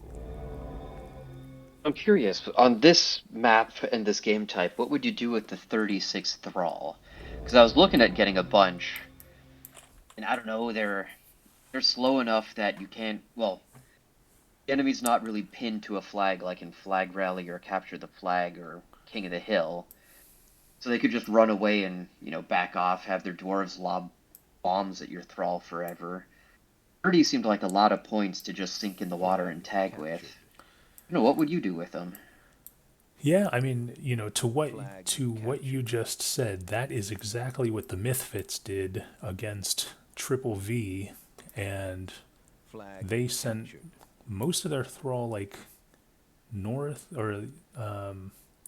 I'm curious, on this map and this game type, what would you do with the 36 Thrall? Because I was looking at getting a bunch, and I don't know, they're slow enough that you can't, well, the enemy's not really pinned to a flag like in Flag Rally or Capture the Flag or King of the Hill. So they could just run away and, back off, have their dwarves lob bombs at your Thrall forever. 30 seemed like a lot of points to just sink in the water and tag with. What would you do with them? Yeah, I mean, to what you just said, that is exactly what the Mythfits did against Triple V, and they sent most of their thrall like north, or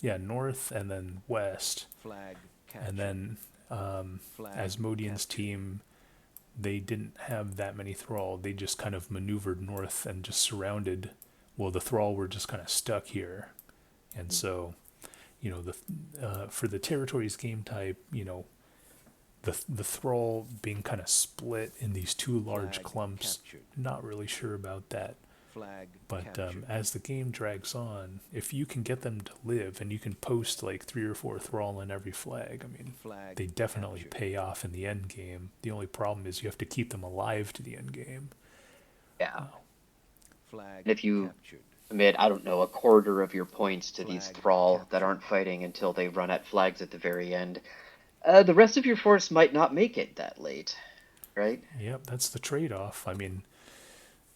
north and then west, and then Asmodian's team, they didn't have that many thrall. They just kind of maneuvered north and just surrounded. Well, the thrall were just kind of stuck here, and so, for the territories game type, the thrall being kind of split in these two large clumps. Not really sure about that. But as the game drags on, if you can get them to live and you can post like 3 or 4 thrall in every flag, I mean, they definitely pay off in the end game. The only problem is you have to keep them alive to the end game. Yeah. And if you commit, I don't know, a quarter of your points to these thrall that aren't fighting until they run at flags at the very end, the rest of your force might not make it that late, right? Yep, that's the trade-off. I mean,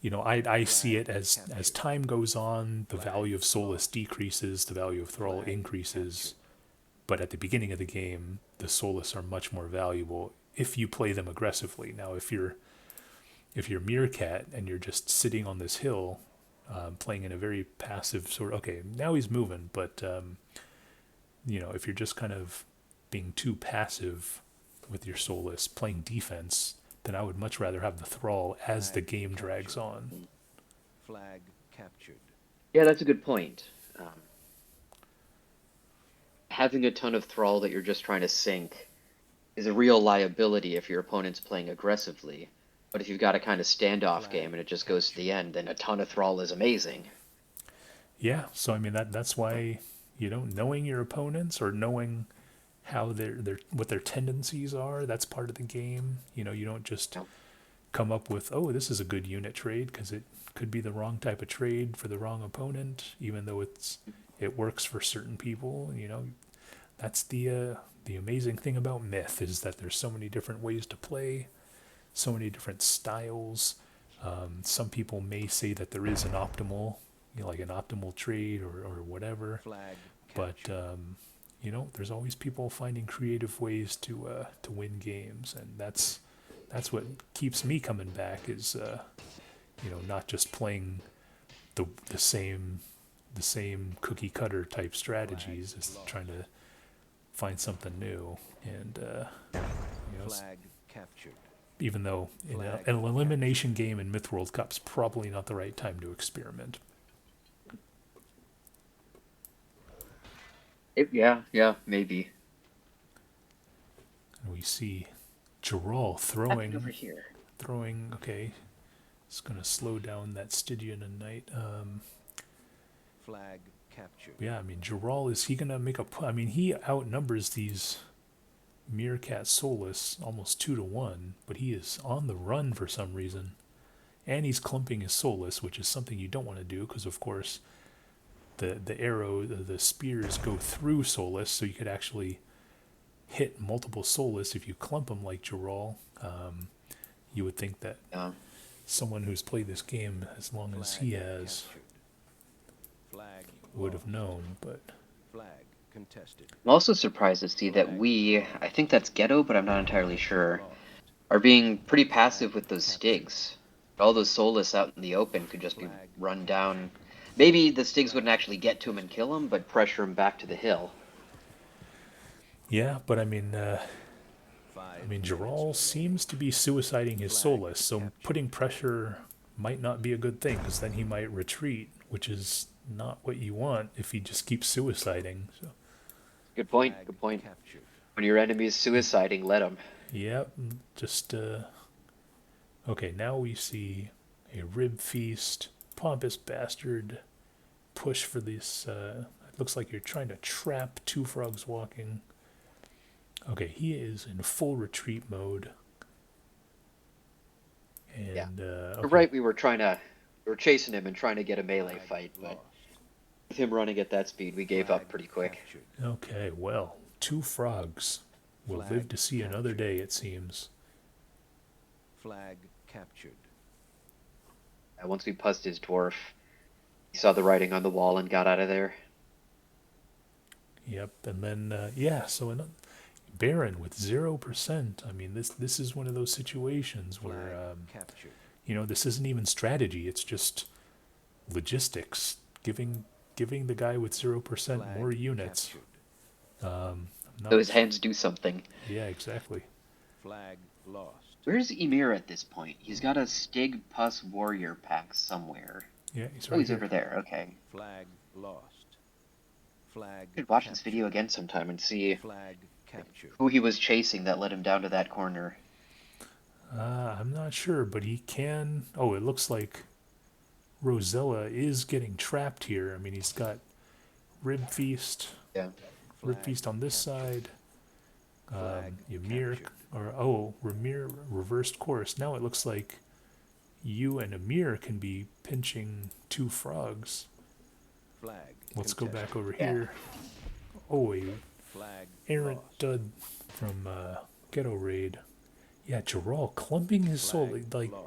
I see it as time goes on, the value of Soulless decreases, the value of Thrall increases. But at the beginning of the game, the Soulless are much more valuable if you play them aggressively. Now, if you're Meerkat and you're just sitting on this hill, playing in a very passive sort of, okay, now he's moving, but if you're just kind of being too passive with your Soulless, playing defense, then I would much rather have the Thrall as the game drags on. Flag captured. Yeah, that's a good point. Having a ton of Thrall that you're just trying to sink is a real liability if your opponent's playing aggressively. But if you've got a kind of standoff game and it just goes to the end, then a ton of Thrall is amazing. Yeah, so I mean that's why, knowing your opponents or knowing how what their tendencies are, that's part of the game. You don't just come up with, oh, this is a good unit trade, because it could be the wrong type of trade for the wrong opponent, even though it works for certain people. That's the amazing thing about Myth, is that there's so many different ways to play, so many different styles. Some people may say that there is an optimal, like an optimal trade or whatever, but there's always people finding creative ways to win games, and that's what keeps me coming back, is not just playing the same cookie cutter type strategies, is trying to find something new. And even though in an elimination game in Myth World Cup's probably not the right time to experiment. Yeah, maybe. And we see Geralt throwing over here. Okay, it's gonna slow down that Stygian and Knight. Flag captured. Yeah, I mean, Geralt, is he gonna make I mean, he outnumbers these Meerkat Soulless almost 2-1, but he is on the run for some reason, and he's clumping his Soulless, which is something you don't want to do, because of course the arrow, the spears go through Soulless, so you could actually hit multiple Soulless if you clump them like Geralt. You would think that someone who's played this game as long as he has would have known, but contested. I'm also surprised to see that I think that's Ghetto, but I'm not entirely sure, are being pretty passive with those Stigs. All those Soulless out in the open could just be run down. Maybe the Stigs wouldn't actually get to him and kill him, but pressure him back to the hill. Yeah, but I mean, 5 Geralt seems to be suiciding his Soulless, so putting pressure might not be a good thing, because then he might retreat, which is not what you want if he just keeps suiciding. So, Good point. Good point. captured. When your enemy is suiciding, let him. yep, just, okay, now we see a Rib Feast, Pompous Bastard, push for this, it looks like you're trying to trap Two Frogs Walking. Okay, he is in full retreat mode. And, okay. You're right, we were chasing him and trying to get a melee fight, but with him running at that speed, we gave up pretty quick. Captured. Okay, well, Two Frogs will Flag live to see another captured. day, it seems. Flag captured. Once we puzzed his dwarf, he saw the writing on the wall and got out of there. Yep, and then, yeah, so Baron with 0%. I mean, this is one of those situations where, Captured. this isn't even strategy, it's just logistics. Giving the guy with 0% more units. Captured. So his hands do something. Yeah, exactly. Flag lost. Where's Emir at this point? He's got a Stig Pus Warrior pack somewhere. Yeah, he's Oh, right he's here. over there. Okay. Flag lost. Flag. I should watch this video again sometime and see Flag captured. who he was chasing that led him down to that corner. I'm not sure, but he can. Oh, it looks like Rosella is getting trapped here. I mean, he's got Rib Feast, Yeah. Rib Feast on this side. Ymir, Ramir reversed course. Now it looks like you and Emir can be pinching Two Frogs. Flag. Let's go contested. back over Yeah. here. Oh, a Flag errant lost. dud from Ghetto Raid. Yeah, Geralt clumping his soul. Flag Like, lost.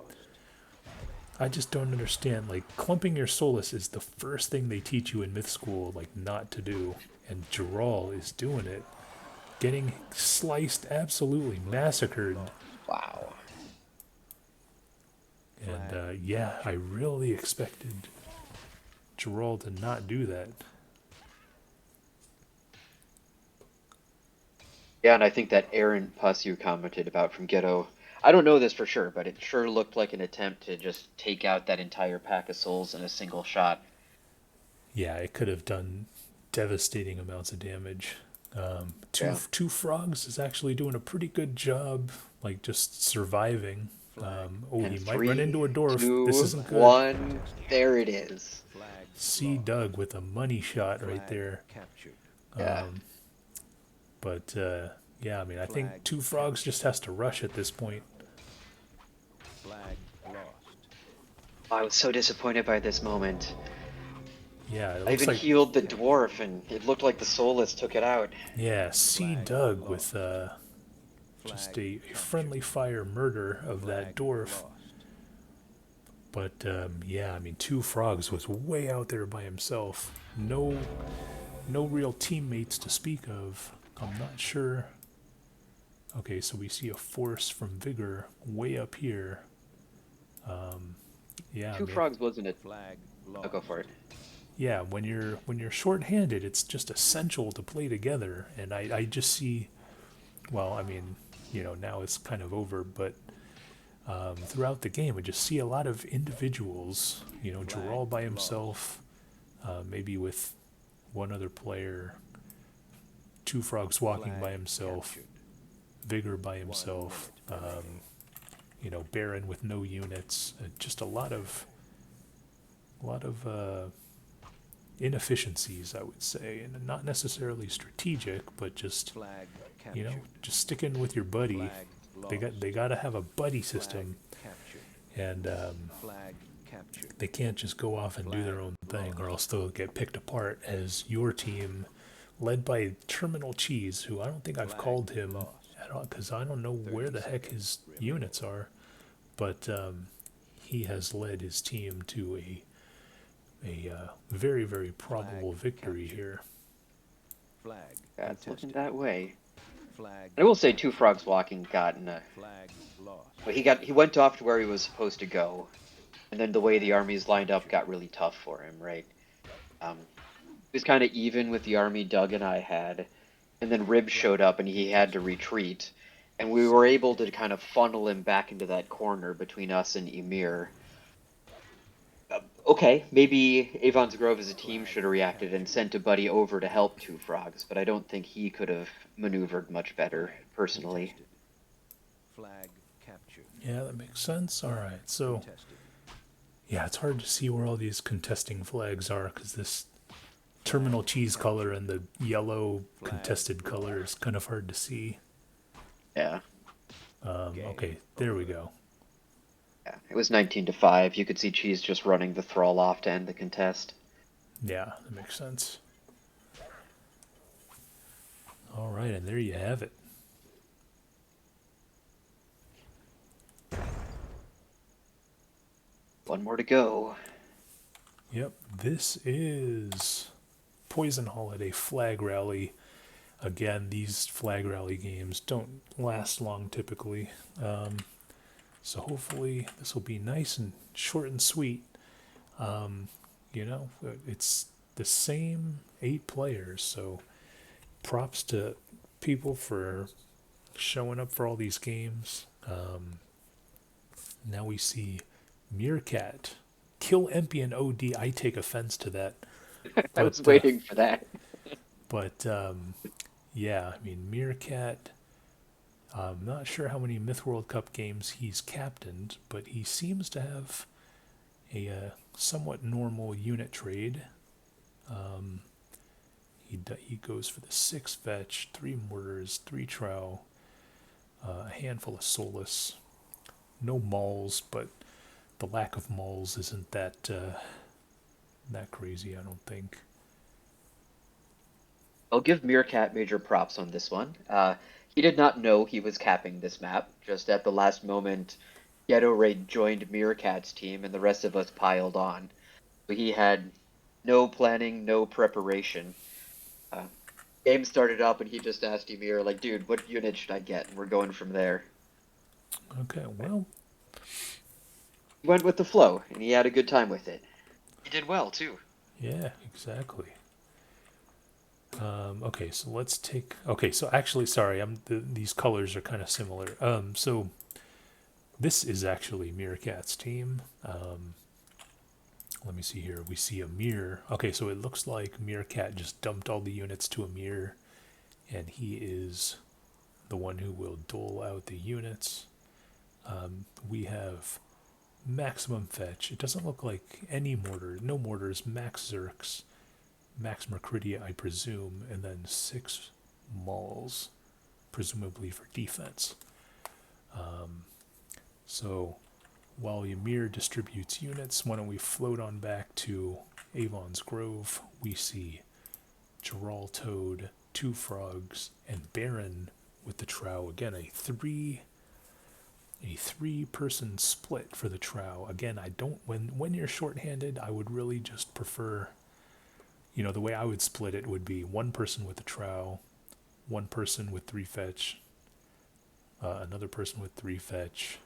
I just don't understand. Like, clumping your Solus is the first thing they teach you in Myth School, like, not to do. And Geralt is doing it. Getting sliced, absolutely massacred. Wow. And, yeah, I really expected Geralt to not do that. Yeah, and I think that errant pus you commented about from Ghetto, I don't know this for sure, but it sure looked like an attempt to just take out that entire pack of souls in a single shot. Yeah, it could have done devastating amounts of damage. Yeah. Two Frogs is actually doing a pretty good job, like, just surviving. Oh, And he might run into a dwarf. two, This isn't good. 1, there it is. Flag See lost. Doug with a money shot right Flag there. Captured. Yeah. But yeah, I mean, I think Flag Two Frogs just has to rush at this point. Flag lost. I was so disappointed by this moment. Yeah, it I looks even like healed the dwarf, and it looked like the soulless took it out. yeah, see Flag Doug lost. with just Flag a friendly fire murder of that Flag dwarf. lost. But yeah, I mean, Two Frogs was way out there by himself. No real teammates to speak of. I'm not sure. Okay, so we see a force from Vigor way up here. Yeah, Two man. Frogs wasn't it? Flag I'll lost. go for it. Yeah, when you're short-handed, it's just essential to play together. And I just see, well, I mean, now it's kind of over, but throughout the game, I just see a lot of individuals. Geralt by himself, maybe with one other player. Two Frogs walking by Flag himself. captured. Vigor by himself. Baron with no units. Just a lot of inefficiencies, I would say, and not necessarily strategic, but just Flag captured. just sticking with your buddy. Flag They got to have a buddy system, Flag captured. and Flag captured. they can't just go off and do their own thing, or else they'll get picked apart. As your team, led by Terminal Cheese, who I don't think I've called him at all, because I don't know where the heck his units are, but he has led his team to a very, very probable victory here. Flag Yeah, it's looking contested. that way. Flag. I will say, Two Frogs Walking got in a. Flag lost. Well, he went off to where he was supposed to go, and then the way the armies lined up got really tough for him, right? It was kind of even with the army Doug and I had, and then Rib showed up and he had to retreat, and we were able to kind of funnel him back into that corner between us and Emir. Okay, maybe Avon's Grove as a team should have reacted and sent a buddy over to help Two Frogs, but I don't think he could have maneuvered much better, personally. Contested. Flag captured. Yeah, that makes sense. All right, so Contested. yeah, it's hard to see where all these contesting flags are because this terminal cheese color and the yellow contested color is kind of hard to see. Yeah. Okay, there we go. Yeah, it was 19-5. You could see Cheese just running the Thrall off to end the contest. Yeah, that makes sense. All right, and there you have it. One more to go. Yep, this is Poison Holiday Flag Rally. Again, these Flag Rally games don't last long typically. So hopefully this will be nice and short and sweet. You know, it's the same 8 players, so props to people for showing up for all these games. Now we see Meerkat. Kill Empian OD. I take offense to that. I was waiting for that. But, yeah, I mean, Meerkat, I'm not sure how many Myth World Cup games he's captained, but he seems to have a somewhat normal unit trade. He goes for the 6 fetch, 3 mortars, 3 trow, a handful of soulless, no mauls, but the lack of mauls isn't that crazy, I don't think. I'll give Meerkat major props on this one. He did not know he was capping this map. Just at the last moment, Ghetto Raid joined Meerkat's team, and the rest of us piled on. So he had no planning, no preparation. Game started up, and he just asked Emir, like, dude, what unit should I get? And we're going from there. Okay, well, He went with the flow, and he had a good time with it. He did well, too. yeah, exactly. Okay, so let's take. Okay, so actually, sorry, these colors are kind of similar. So this is actually Meerkat's team. Let me see here. We see Emir. Okay, so it looks like Meerkat just dumped all the units to Emir, and he is the one who will dole out the units. We have maximum fetch. It doesn't look like any mortar. No mortars. Max Zerks. Max Mercridia, I presume, and then 6 mauls, presumably for defense. So while Ymir distributes units, why don't we float on back to Avon's Grove? We see Geralt Toad, 2 frogs, and Baron with the Trow. Again, a three-person split for the Trow. Again, I don't when you're shorthanded, I would really just prefer. You know, the way I would split it would be 1 person with the Trow, 1 person with 3 fetch, another person with 3 fetch,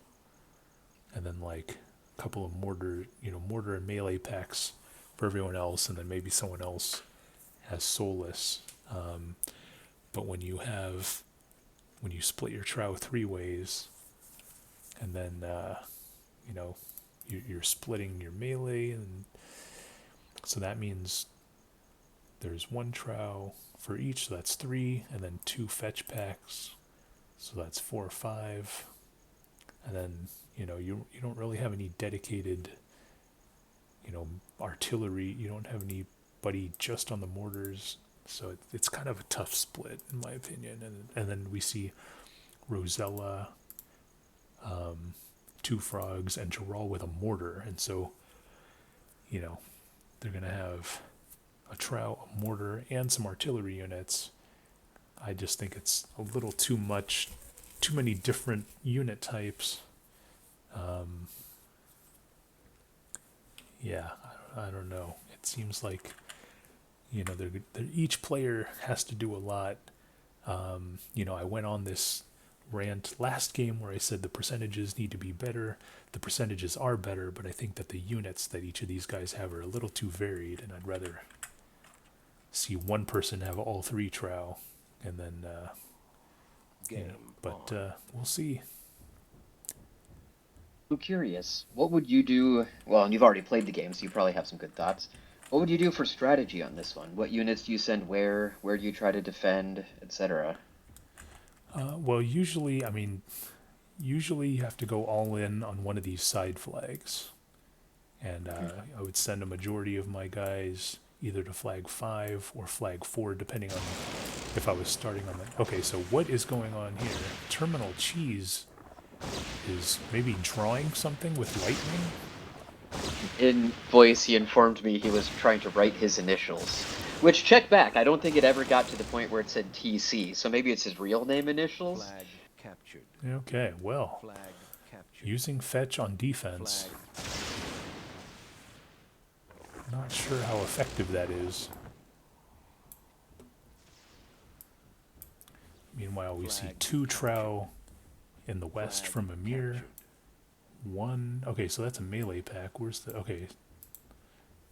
and then like a couple of mortar and melee packs for everyone else, and then maybe someone else has soulless. But when you split your Trow 3 ways, and then you're splitting your melee, and so that means there's 1 trow for each, so that's 3, and then 2 fetch packs, so that's 4 or 5. And then, you don't really have any dedicated, artillery. You don't have anybody just on the mortars, so it's kind of a tough split, in my opinion. And then we see Rosella, 2 frogs, and Geralt with a mortar, and so, they're going to have a trow, a mortar, and some artillery units. I just think it's a little too much, too many different unit types. Yeah, I don't know. It seems like, You know, each player has to do a lot. You know, I went on this rant last game where I said the percentages need to be better. The percentages are better, but I think that the units that each of these guys have are a little too varied, and I'd rather see one person have all three Trow, and then, you know, but we'll see. I'm curious. What would you do? Well, and you've already played the game, so you probably have some good thoughts. What would you do for strategy on this one? What units do you send where? Where do you try to defend, etc.? Well, usually you have to go all in on one of these side flags. And I would send a majority of my guys either to flag 5 or flag 4, depending on if I was starting on that. Okay, so what is going on here? Terminal Cheese is maybe drawing something with lightning? In voice, he informed me he was trying to write his initials. Which, check back, I don't think it ever got to the point where it said TC, so maybe it's his real name initials? Flag captured. Okay, well, Flag captured. using fetch on defense. Flag. Not sure how effective that is. Meanwhile, we see 2 Trow in the west from Amir. Captured. 1. Okay, so that's a melee pack. Where's the. Okay.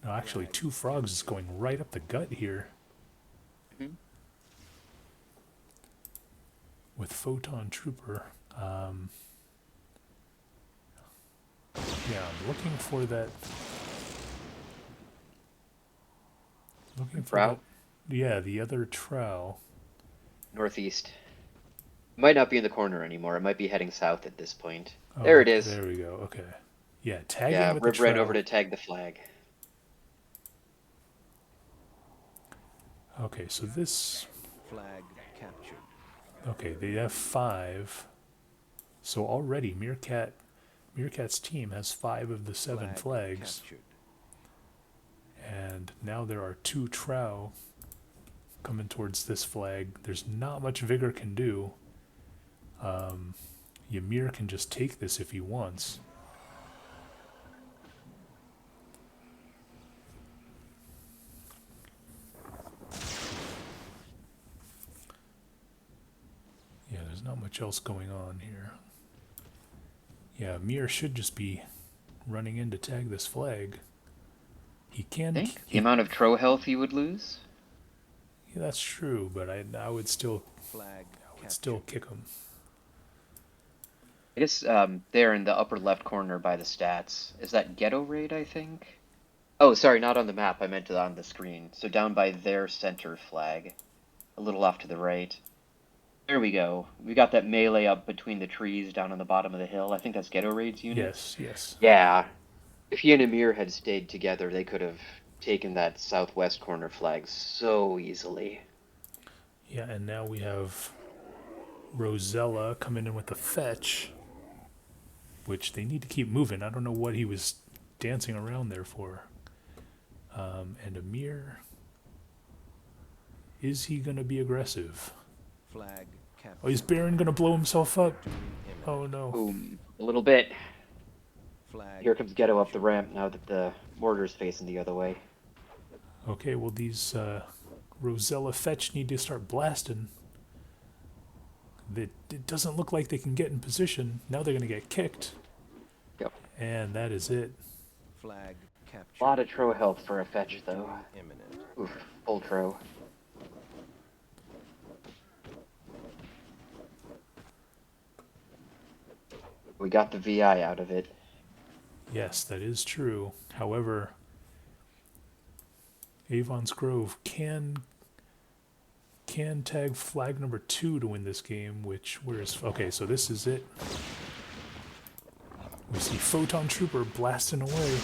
No, actually, 2 frogs is going right up the gut here. Mhm. With Photon Trooper. Yeah, I'm looking for that. Looking for Trow? that. Yeah, the other Trow. Northeast. Might not be in the corner anymore. It might be heading south at this point. Oh, There it is. There we go. Okay. Yeah, tagging Yeah, with the Rib ran Trow. over to tag the flag. Okay, so this. Flag captured. Okay, they have 5. So already Meerkat's team has 5 of the 7 Flag flags. captured. And now there are 2 Trow coming towards this flag. There's not much Vigor can do. Ymir can just take this if he wants. Yeah, there's not much else going on here. Yeah, Ymir should just be running in to tag this flag. He can. Think the amount of Trow health he would lose? Yeah, that's true, but I would still Flag still kick him. I guess there in the upper left corner by the stats. Is that Ghetto Raid, I think? Oh, sorry, not on the map. I meant it on the screen. So down by their center flag. A little off to the right. There we go. We got that melee up between the trees down on the bottom of the hill. I think that's Ghetto Raid's unit. Yes, yes. Yeah. If he and Amir had stayed together, they could have taken that southwest corner flag so easily. Yeah, and now we have Rosella coming in with the fetch, which they need to keep moving. I don't know what he was dancing around there for. And Amir, is he going to be aggressive? Flag captured. Oh, is Baron going to blow himself up? Imminent. Oh, no. Boom. A little bit. Flag Here comes Ghetto up the captured. ramp now that the mortar's facing the other way. Okay, well, these Rosella fetch need to start blasting. It doesn't look like they can get in position. Now they're going to get kicked. Yep. And that is it. Flag captured. A lot of Trow health for a fetch, though. Imminent. Oof, full Trow. We got the VI out of it. Yes, that is true. However, Avon's Grove can tag flag number 2 to win this game, okay, so this is it. We see Photon Trooper blasting away.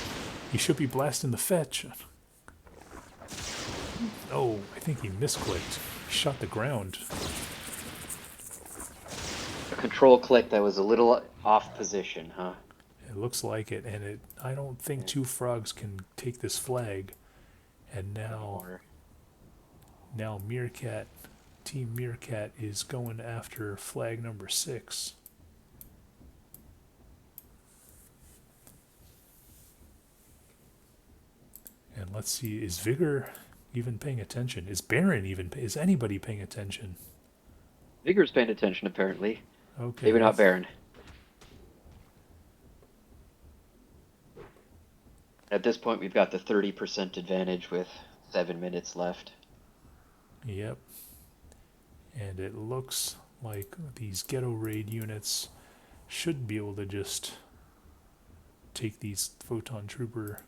He should be blasting the fetch. Oh, I think he misclicked. He shot the ground. A control click that was a little off position, huh? It looks like it, and I don't think 2 frogs can take this flag. And now Meerkat, Team Meerkat is going after flag number 6. And let's see, is Vigor even paying attention? Is Baron is anybody paying attention? Vigor's paying attention, apparently. Okay. Maybe not Baron. At this point, we've got the 30% advantage with 7 minutes left. Yep. And it looks like these ghetto raid units should be able to just take these photon trooper,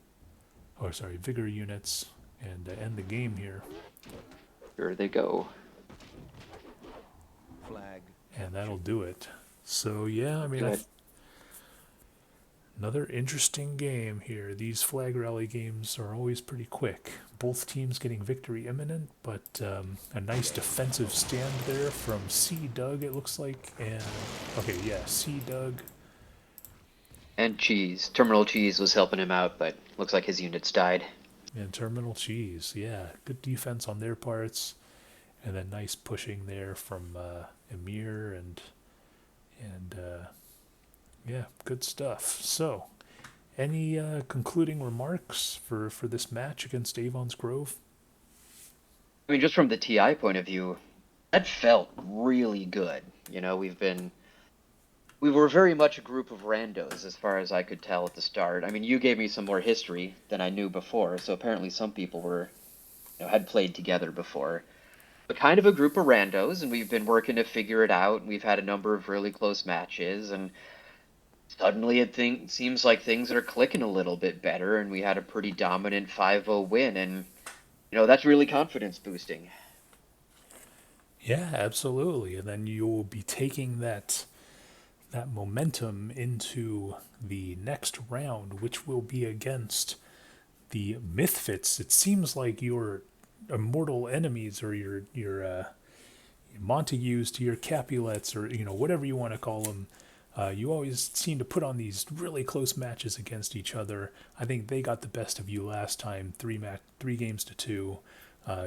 vigor units and end the game here. Here they go. Flag. And that'll do it. So yeah, I mean, Good. another interesting game here. These flag rally games are always pretty quick. Both teams getting victory imminent, but a nice defensive stand there from C Doug, it looks like. And okay, yeah, C Doug. And Cheese. Terminal Cheese was helping him out, but looks like his units died. And Terminal Cheese, yeah, good defense on their parts, and then nice pushing there from Emir and yeah, good stuff. So, any concluding remarks for this match against Avon's Grove? I mean, just from the TI point of view, that felt really good. You know, we were very much a group of randos as far as I could tell at the start. I mean, you gave me some more history than I knew before, so apparently some people had played together before. But kind of a group of randos, and we've been working to figure it out, and we've had a number of really close matches, and suddenly it seems like things are clicking a little bit better, and we had a pretty dominant 5-0 win, and, that's really confidence boosting. Yeah, absolutely. And then you'll be taking that momentum into the next round, which will be against the Mythfits. It seems like your immortal enemies, or your Montagues to your Capulets, or whatever you want to call them. You always seem to put on these really close matches against each other. I think they got the best of you last time, 3 games to 2.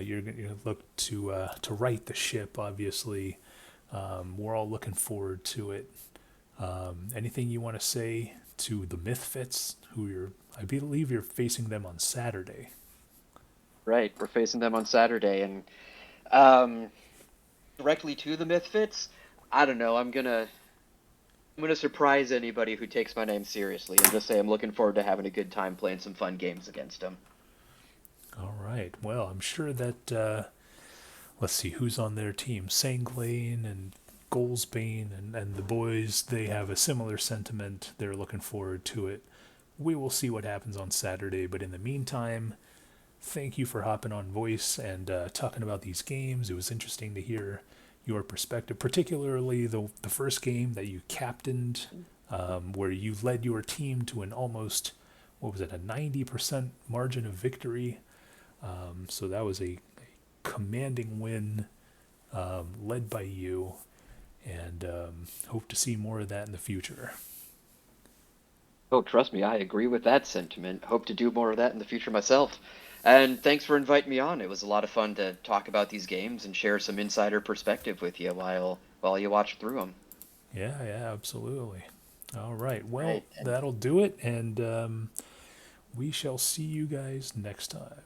You're going to look to right the ship, obviously. We're all looking forward to it. Anything you want to say to the Mythfits, I believe you're facing them on Saturday. Right, we're facing them on Saturday, and directly to the Mythfits, I don't know, I'm gonna surprise anybody who takes my name seriously and just say I'm looking forward to having a good time playing some fun games against them. All right. Well, I'm sure that let's see who's on their team. Sanglane and Goldsbane and the boys, they have a similar sentiment. They're looking forward to it. We will see what happens on Saturday, but in the meantime, thank you for hopping on Voice and talking about these games. It was interesting to hear your perspective, particularly the first game that you captained, where you led your team to an almost, a 90% margin of victory. So that was a commanding win, led by you, and hope to see more of that in the future. Oh, trust me, I agree with that sentiment. Hope to do more of that in the future myself. And thanks for inviting me on. It was a lot of fun to talk about these games and share some insider perspective with you while you watch through them. Yeah, absolutely. All right. Well, Right. that'll do it, and we shall see you guys next time.